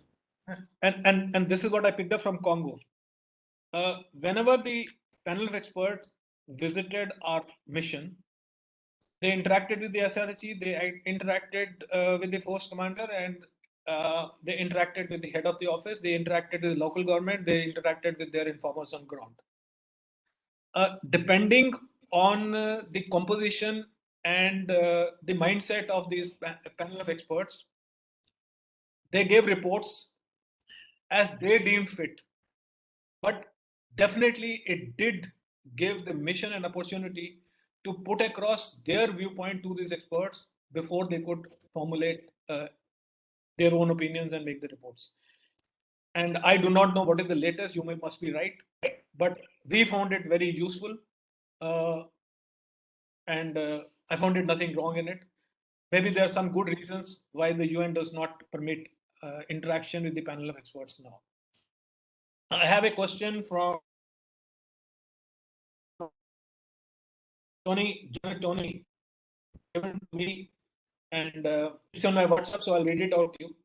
And this is what I picked up from Congo. Whenever the panel of experts visited our mission, they interacted with the SRSG, they interacted with the force commander, and they interacted with the head of the office, they interacted with the local government, they interacted with their informers on ground. Depending on the composition and the mindset of these panel of experts, they gave reports as they deemed fit. But definitely it did give the mission an opportunity to put across their viewpoint to these experts before they could formulate their own opinions and make the reports. And I do not know what is the latest, you must be right, but we found it very useful. And I found it nothing wrong in it. Maybe there are some good reasons why the UN does not permit interaction with the panel of experts now. I have a question from Tony, given to me, and it's on my WhatsApp, so I'll read it out to you.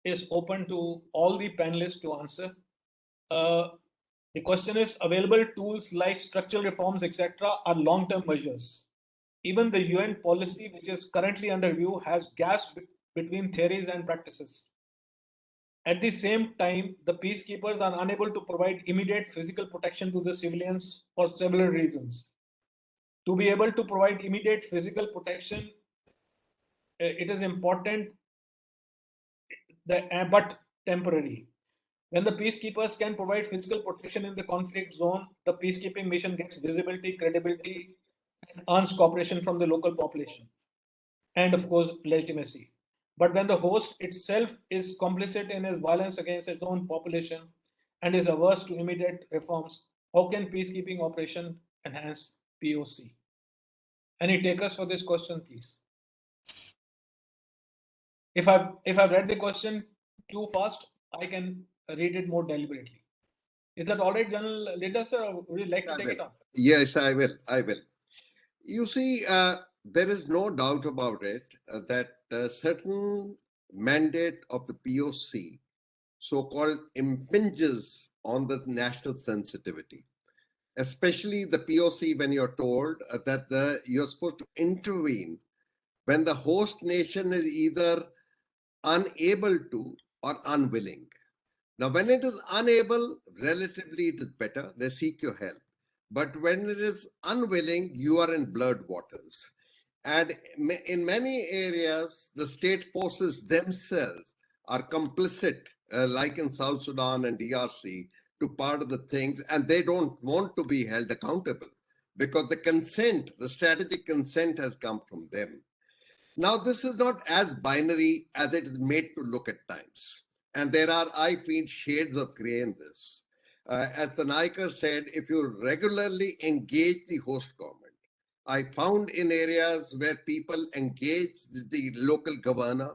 It's open to all the panelists to answer. The question is, available tools like structural reforms, etc., are long-term measures. Even the UN policy, which is currently under review, has gaps between theories and practices. At the same time, the peacekeepers are unable to provide immediate physical protection to the civilians for several reasons. To be able to provide immediate physical protection, it is important, but temporary. When the peacekeepers can provide physical protection in the conflict zone, the peacekeeping mission gets visibility, credibility, and earns cooperation from the local population, and of course, legitimacy. But when the host itself is complicit in its violence against its own population and is averse to immediate reforms, how can peacekeeping operation enhance POC? Any takers for this question, please? If I've read the question too fast, I can read it more deliberately. Is that all right, General Leader, sir, or would you like to take it up? Yes, I will. You see, there is no doubt about it that certain mandate of the POC, so-called, impinges on the national sensitivity, especially the POC when you're told that you're supposed to intervene when the host nation is either unable to or unwilling. Now, when it is unable, relatively it is better, they seek your help. But when it is unwilling, you are in blurred waters. And in many areas, the state forces themselves are complicit, like in South Sudan and DRC, to part of the things, and they don't want to be held accountable because the consent, the strategic consent has come from them. Now, this is not as binary as it is made to look at times. And there are, I feel, shades of gray in this. As the Naikar said, if you regularly engage the host government, I found in areas where people engaged the local governor,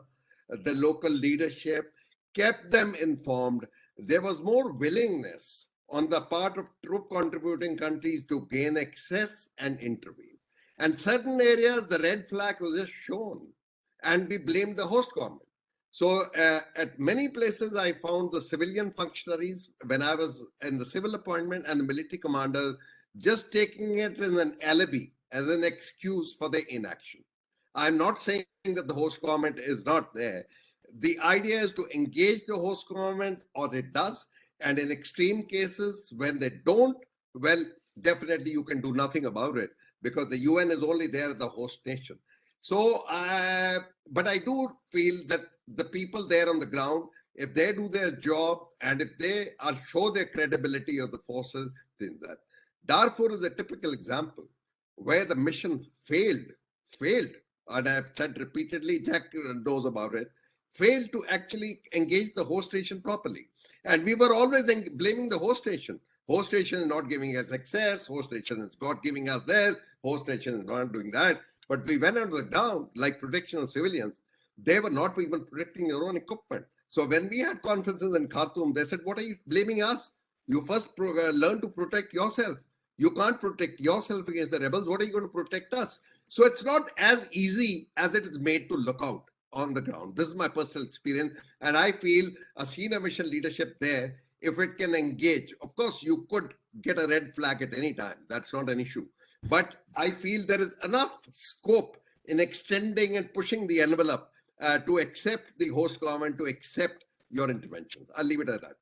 the local leadership, kept them informed, there was more willingness on the part of troop contributing countries to gain access and intervene. And certain areas, the red flag was just shown, and we blamed the host government. So at many places, I found the civilian functionaries, when I was in the civil appointment, and the military commanders just taking it as an alibi, as an excuse for their inaction. I'm not saying that the host government is not there. The idea is to engage the host government, or it does. And in extreme cases, when they don't, well, definitely you can do nothing about it because the UN is only there as the host nation. So, but I do feel that the people there on the ground, if they do their job and if they show their credibility of the forces, then that. Darfur is a typical example where the mission failed, and I've said repeatedly, Jack knows about it, failed to actually engage the host nation properly. And we were always blaming the host nation. Host nation is not giving us access, host nation is not giving us this, host nation is not doing that. But we went on the ground, like protection of civilians, they were not even protecting their own equipment. So when we had conferences in Khartoum, they said, what are you blaming us? You first learn to protect yourself. You can't protect yourself against the rebels. What are you going to protect us? So it's not as easy as it is made to look out on the ground. This is my personal experience. And I feel a senior mission leadership there, if it can engage, of course, you could get a red flag at any time. That's not an issue. But I feel there is enough scope in extending and pushing the envelope to accept the host government, to accept your interventions. I'll leave it at that.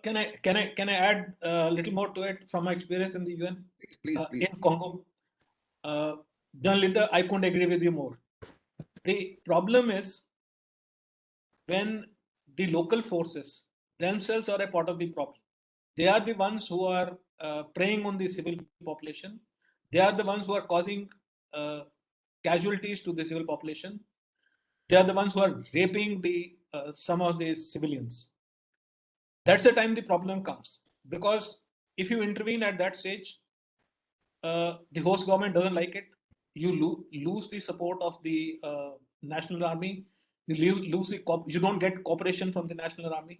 Can I add a little more to it from my experience in the UN? Please. In Congo, John Linda, I couldn't agree with you more. The problem is when the local forces themselves are a part of the problem. They are the ones who are preying on the civil population. They are the ones who are causing casualties to the civil population. They are the ones who are raping some of the civilians. That's the time the problem comes. Because if you intervene at that stage, the host government doesn't like it. You lose the support of the national army. You don't get cooperation from the national army.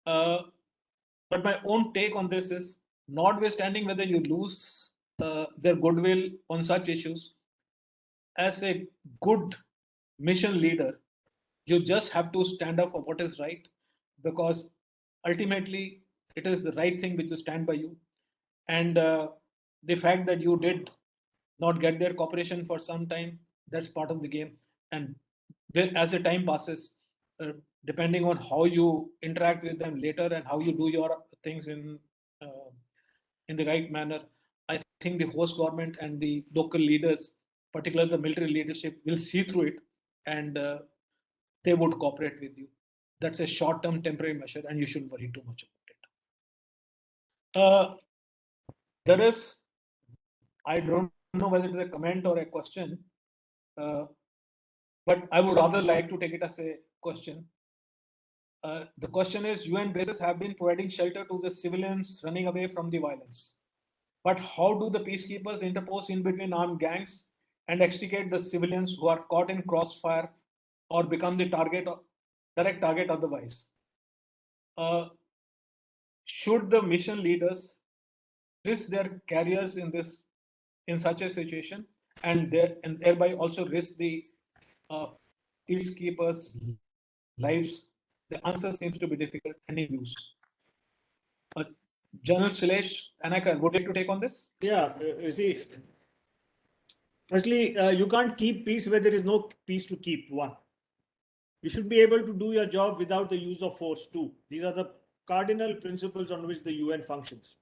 But my own take on this is, notwithstanding whether you lose their goodwill on such issues, as a good mission leader, you just have to stand up for what is right, because ultimately it is the right thing which will stand by you. And the fact that you did not get their cooperation for some time, that's part of the game. And as the time passes, depending on how you interact with them later and how you do your things in the right manner, I think the host government and the local leaders, particularly the military leadership, will see through it, and they would cooperate with you. That's a short-term temporary measure, and you shouldn't worry too much about it. There is, I don't know whether it is a comment or a question, but I would rather like to take it as a question. The question is, UN bases have been providing shelter to the civilians running away from the violence. But how do the peacekeepers interpose in between armed gangs and extricate the civilians who are caught in crossfire or become the direct target otherwise? Should the mission leaders risk their careers in such a situation, and thereby also risk the peacekeepers' lives? The answer seems to be difficult and in use. General Shilesh Anakar, would you like to take on this? Yeah, you see, firstly, you can't keep peace where there is no peace to keep. One, you should be able to do your job without the use of force. Two, these are the cardinal principles on which the UN functions.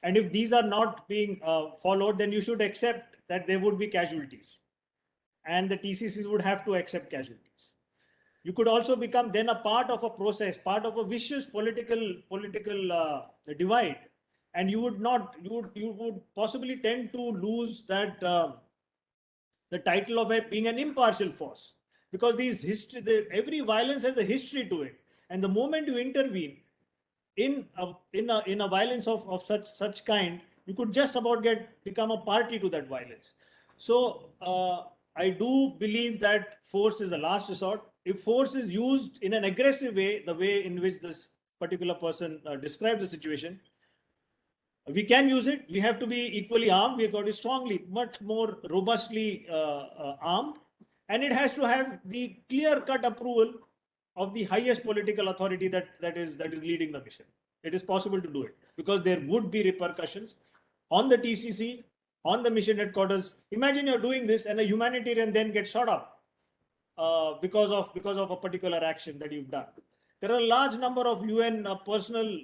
And if these are not being followed, then you should accept that there would be casualties, and the TCCs would have to accept casualties. You could also become then a part of a process, part of a vicious political divide, and you would possibly tend to lose that the title of it being an impartial force, because every violence has a history to it, and the moment you intervene in a violence of such kind, you could just about become a party to that violence. So I do believe that force is the last resort. If force is used in an aggressive way, the way in which this particular person described the situation, we can use it. We have to be equally armed. We have got to be strongly, much more robustly armed, and it has to have the clear-cut approval of the highest political authority that is leading the mission. It is possible to do it because there would be repercussions on the TCC, on the mission headquarters. Imagine you're doing this and a humanitarian then gets shot up because of a particular action that you've done. There are a large number of UN personnel,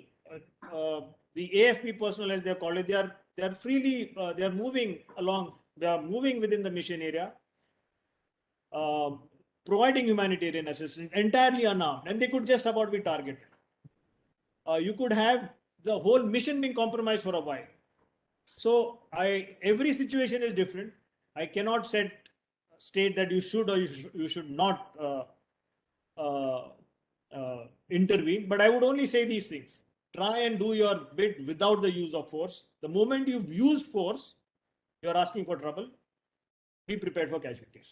the AFP personnel as they're called it. They are freely they are moving along. They are moving within the mission area, providing humanitarian assistance entirely unarmed, and they could just about be targeted. You could have the whole mission being compromised for a while. So every situation is different. I cannot state that you should or you should not intervene, but I would only say these things. Try and do your bit without the use of force. The moment you've used force, you're asking for trouble. Be prepared for casualties.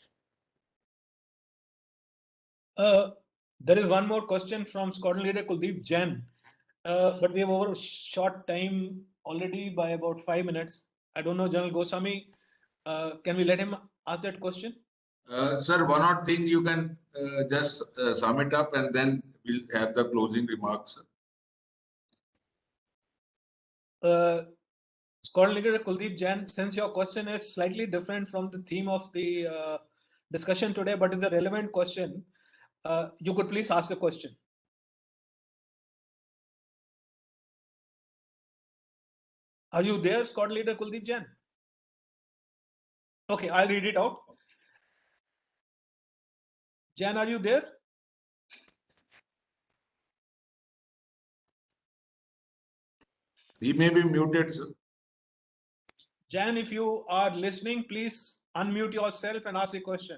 There is one more question from Squadron Leader Kuldeep Jain, but we have over short time already by about 5 minutes. I don't know, General Goswami, can we let him ask that question? Sir, one odd thing you can just sum it up and then we'll have the closing remarks. Squadron Leader Kuldeep Jain, since your question is slightly different from the theme of the discussion today, but is a relevant question, you could please ask the question. Are you there, Squad Leader Kuldeep Jain? Okay, I'll read it out. Jain, are you there? He may be muted, sir. Jain, if you are listening, please unmute yourself and ask a question.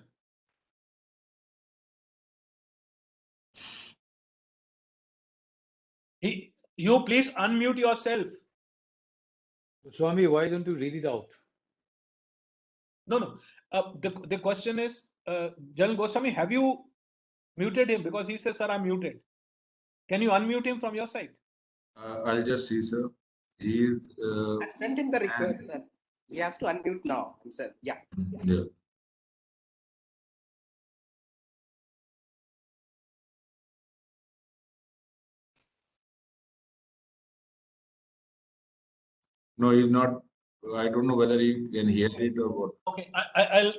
You please unmute yourself. Swami, why don't you read it out? No. The question is, General Goswami, have you muted him? Because he says, sir, I'm muted. Can you unmute him from your side? I'll just see, sir. He is. I've sent him the request, sir. He has to unmute now, sir. Yeah. Yeah. No, he's not. I don't know whether he can hear it or what. Okay,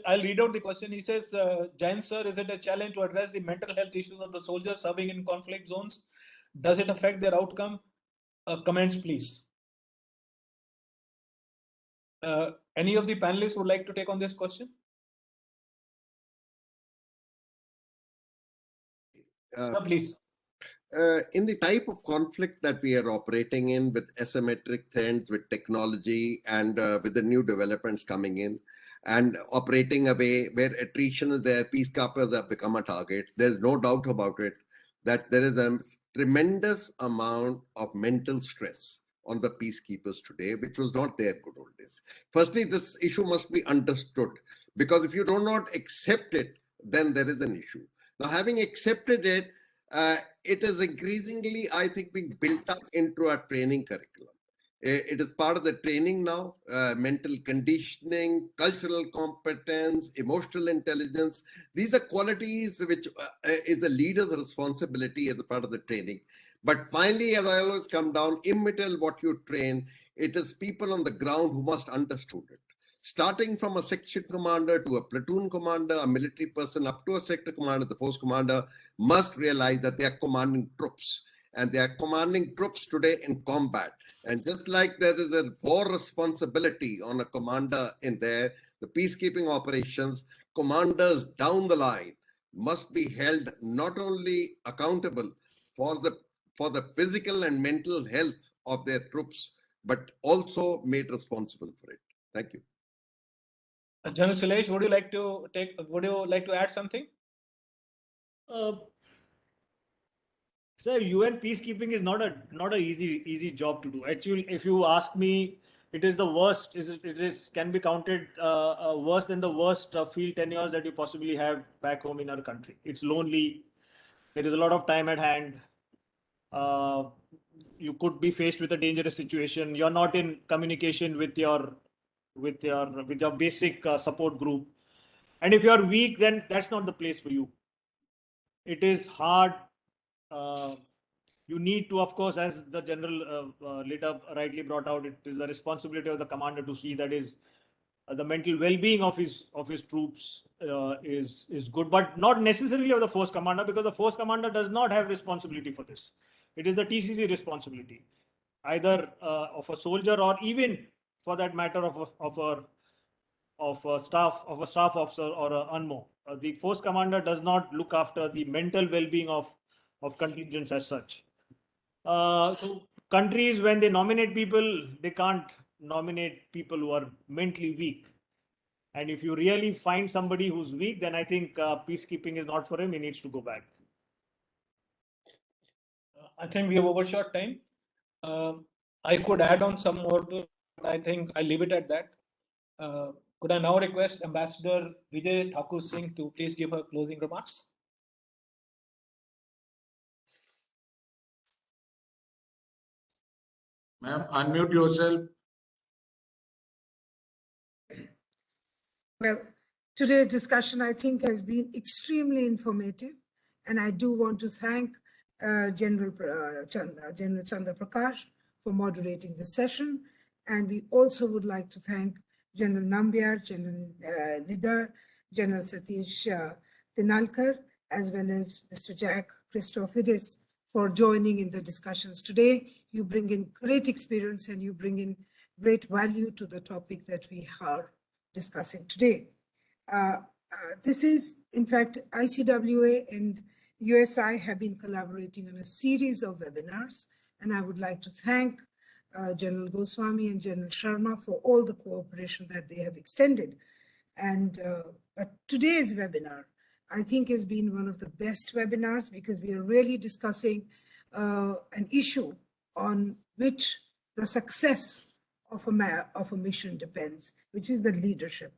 I'll read out the question. He says, Jain sir, is it a challenge to address the mental health issues of the soldiers serving in conflict zones? Does it affect their outcome? Comments, please. Any of the panelists would like to take on this question? Sir, please. In the type of conflict that we are operating in with asymmetric trends, with technology and with the new developments coming in and operating a way where attrition is there, peacekeepers have become a target. There's no doubt about it that there is a tremendous amount of mental stress on the peacekeepers today, which was not there good old days. Firstly, this issue must be understood, because if you do not accept it, then there is an issue. Now, having accepted it, it is increasingly, I think, being built up into our training curriculum. It is part of the training now, mental conditioning, cultural competence, emotional intelligence. These are qualities which is a leader's responsibility as a part of the training. But finally, as I always come down, immaterial what you train, it is people on the ground who must understand it. Starting from a section commander to a platoon commander, a military person up to a sector commander, the force commander must realize that they are commanding troops, and they are commanding troops today in combat. And just like there is a war responsibility on a commander in there, the peacekeeping operations, commanders down the line must be held not only accountable for the physical and mental health of their troops, but also made responsible for it. Thank you. General Shailesh, would you like to add something? Sir, UN peacekeeping is not a easy job to do. Actually, if you ask me, it is the worst. Can be counted worse than the worst field tenures that you possibly have back home in our country. It's lonely. There is a lot of time at hand. You could be faced with a dangerous situation. You're not in communication with your basic support group, and if you're weak, then that's not the place for you. It is hard. You need to, of course, as the general leader rightly brought out, it is the responsibility of the commander to see that is the mental well-being of his troops is good, but not necessarily of the force commander, because the force commander does not have responsibility for this. It is the TCC responsibility, either of a soldier or even, for that matter, of a staff officer or a UNMO. The force commander does not look after the mental well-being of contingents as such. So countries, when they nominate people, they can't nominate people who are mentally weak. And if you really find somebody who's weak, then I think peacekeeping is not for him. He needs to go back. I think we have overshot time. I could add on some more to it, but I think I'll leave it at that. Could I now request Ambassador Vijay Thakur Singh to please give her closing remarks? Ma'am, unmute yourself. Well, today's discussion, I think, has been extremely informative, and I do want to thank General Chandra Prakash for moderating the session, and we also would like to thank General Nambiar, General Leader, General Satish Tinalkar, as well as Mr. Jack Christophidis for joining in the discussions today. You bring in great experience and you bring in great value to the topic that we are discussing today. This is, in fact, ICWA and USI have been collaborating on a series of webinars, and I would like to thank General Goswami and General Sharma for all the cooperation that they have extended. And today's webinar, I think, has been one of the best webinars, because we are really discussing an issue on which the success of a mission depends, which is the leadership.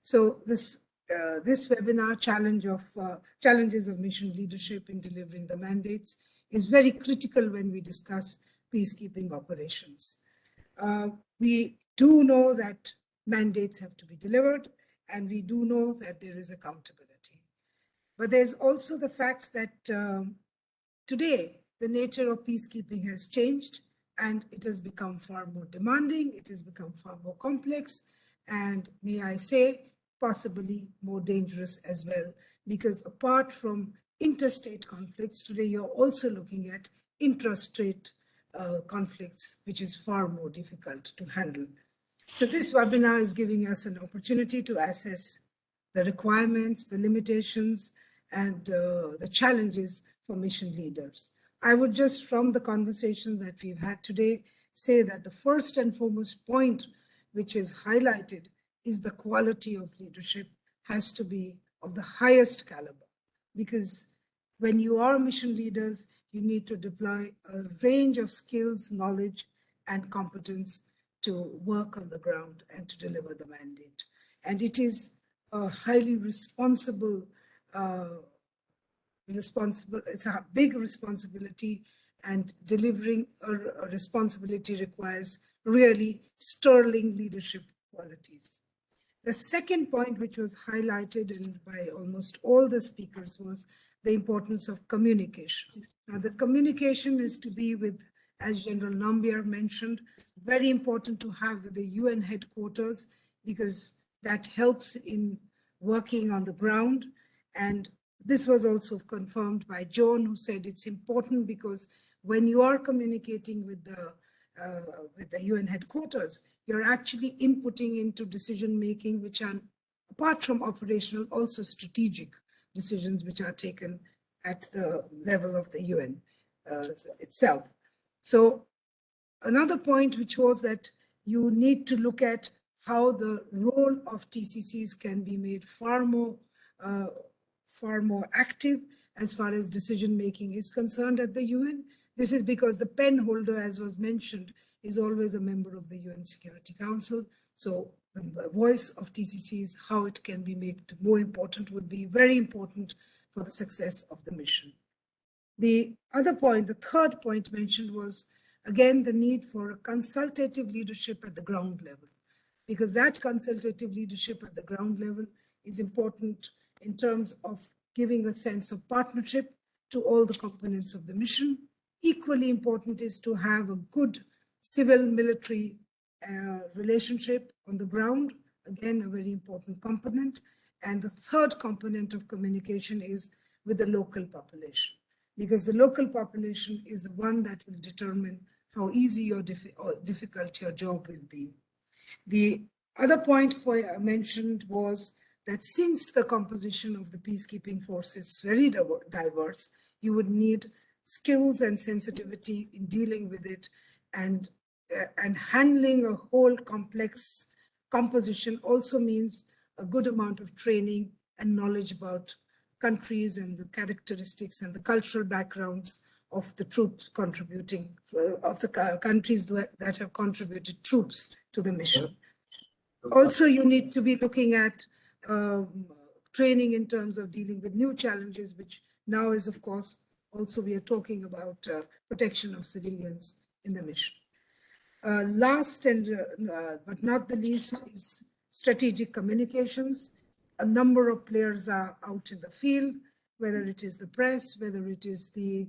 So this webinar, challenges of mission leadership in delivering the mandates, is very critical when we discuss peacekeeping operations. We do know that mandates have to be delivered, and we do know that there is accountability. But there's also the fact that today the nature of peacekeeping has changed, and it has become far more demanding, it has become far more complex, and may I say, possibly more dangerous as well, because apart from interstate conflicts, today you're also looking at intrastate conflicts, which is far more difficult to handle. So this webinar is giving us an opportunity to assess the requirements, the limitations, and the challenges for mission leaders. I would just, from the conversation that we've had today, say that the first and foremost point which is highlighted is the quality of leadership has to be of the highest caliber, because when you are mission leaders, you need to deploy a range of skills, knowledge, and competence to work on the ground and to deliver the mandate. And it is a highly responsible, it's a big responsibility, and delivering a responsibility requires really sterling leadership qualities. The second point, which was highlighted by almost all the speakers, was the importance of communication. Now, the communication is to be with, as General Nambiar mentioned, very important to have with the UN headquarters, because that helps in working on the ground. And this was also confirmed by Joan, who said it's important because when you are communicating with the UN headquarters, you're actually inputting into decision-making, which are, apart from operational, also strategic, decisions which are taken at the level of the UN itself. So another point which was that you need to look at how the role of TCCs can be made far more active as far as decision making is concerned at the UN. This is because the pen holder, as was mentioned, is always a member of the UN Security Council. So the voice of TCCs, how it can be made more important, would be very important for the success of the mission. The other point, the third point mentioned was, again, the need for a consultative leadership at the ground level, because that consultative leadership at the ground level is important in terms of giving a sense of partnership to all the components of the mission. Equally important is to have a good civil-military relationship on the ground, again, a very important component. And the third component of communication is with the local population, because the local population is the one that will determine how easy or difficult your job will be. The other point I mentioned was that since the composition of the peacekeeping force is very diverse, you would need skills and sensitivity in dealing with it, and handling a whole complex composition also means a good amount of training and knowledge about countries and the characteristics and the cultural backgrounds of the troops contributing, of the countries that have contributed troops to the mission. Also, you need to be looking at training in terms of dealing with new challenges, which now is, of course, also we are talking about protection of civilians in the mission. Last but not the least is strategic communications. A number of players are out in the field, whether it is the press, whether it is the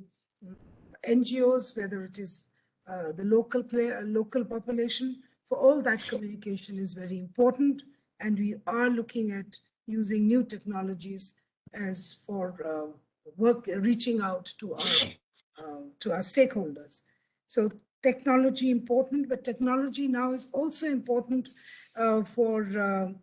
NGOs, whether it is the local population. For all that, communication is very important, and we are looking at using new technologies as for reaching out to our stakeholders. So technology important, but technology now is also important for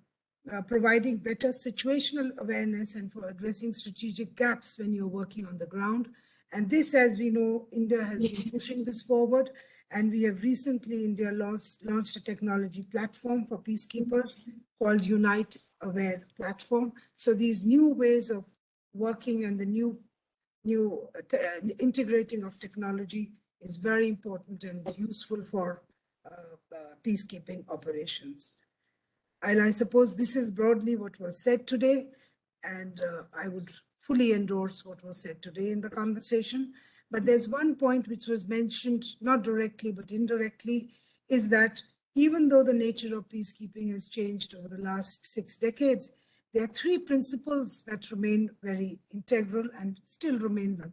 providing better situational awareness and for addressing strategic gaps when you're working on the ground. And this, as we know, India has been pushing this forward. And we have recently, India launched a technology platform for peacekeepers called UNITE-AWARE platform. So these new ways of working and the new integrating of technology is very important and useful for peacekeeping operations. And I suppose this is broadly what was said today, and I would fully endorse what was said today in the conversation. But there's one point which was mentioned, not directly, but indirectly, is that even though the nature of peacekeeping has changed over the last 6 decades, there are 3 principles that remain very integral and still remain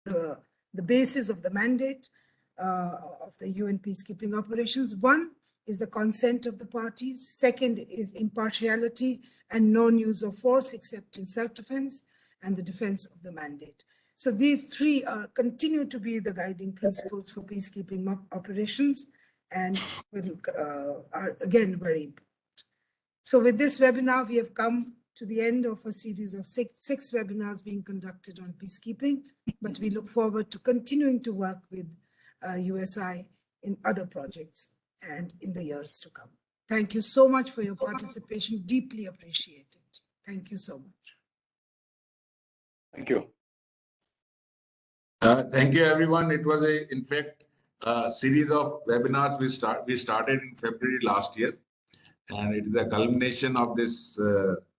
the basis of the mandate of the UN peacekeeping operations. One is the consent of the parties. Second is impartiality and non-use of force except in self-defense, and the defense of the mandate. So these 3 continue to be the guiding principles for peacekeeping operations and are again very important. So with this webinar, we have come to the end of a series of six webinars being conducted on peacekeeping, but we look forward to continuing to work with USI in other projects and in the years to come. Thank you so much for your participation. Deeply appreciated. Thank you so much. Thank you. Thank you, everyone. It was in fact, a series of webinars we started in February last year, and it is a culmination of this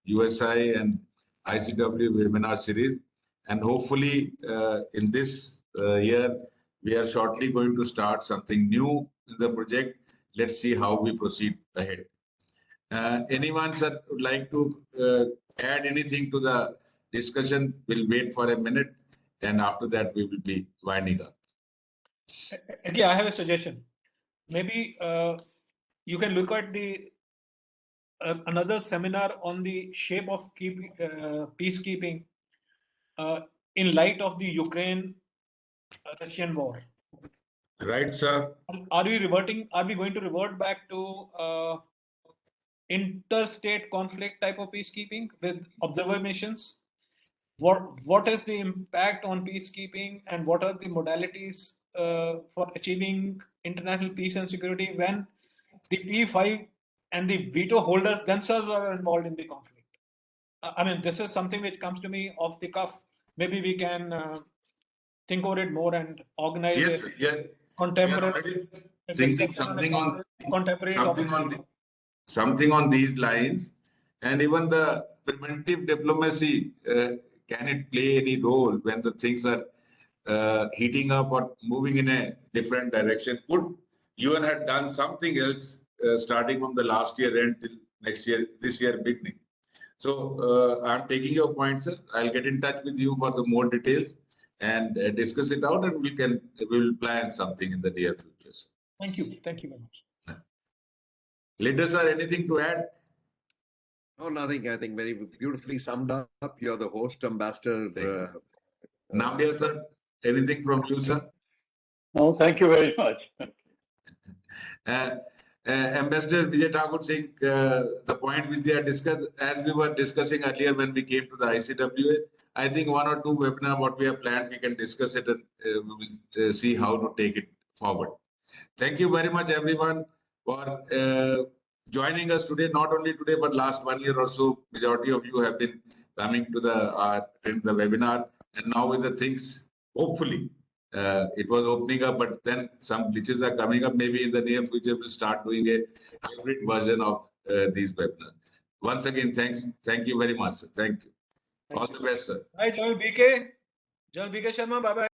USI and ICWA webinar series. And hopefully, in this year, we are shortly going to start something new in the project. Let's see how we proceed ahead. Anyone that would like to add anything to the discussion, we'll wait for a minute, and after that we will be winding up. Yeah, I have a suggestion. Maybe you can look at the another seminar on the shape of peacekeeping in light of the Ukraine-Russian war. Right, sir. Are we going to revert back to interstate conflict type of peacekeeping with observer missions? what is the impact on peacekeeping and what are the modalities for achieving international peace and security when the P5 and the veto holders themselves are involved in the conflict. I mean, this is something which comes to me off the cuff. Maybe we can think over it more and organize Yes, a yes. contemporary Thinking discussion something on contemporary something topic. on something on these lines, and even the preventive diplomacy. Can it play any role when the things are heating up or moving in a different direction? Could UN had done something else starting from the last year end till next year, this year beginning? So I'm taking your point, sir. I'll get in touch with you for the more details and discuss it out, and we'll plan something in the near future, sir. Thank you very much. Leaders, sir, anything to add? No, nothing. I think very beautifully summed up. You're the host, Ambassador. Nambiar, sir, anything from you, sir? No, thank you very much. Ambassador Vijay Thakur Singh, the point which they are discussed, as we were discussing earlier when we came to the ICWA, I think one or two webinars what we have planned, we can discuss it and we will see how to take it forward. Thank you very much, everyone, for joining us today. Not only today, but last 1 year or so, majority of you have been coming to the webinar, and now with the things, hopefully, it was opening up, but then some glitches are coming up. Maybe in the near future, we'll start doing a hybrid version of these webinars. Once again, thank you very much, sir. Thank you. All the best, sir. Hi, General BK. General BK Sharma, bye bye.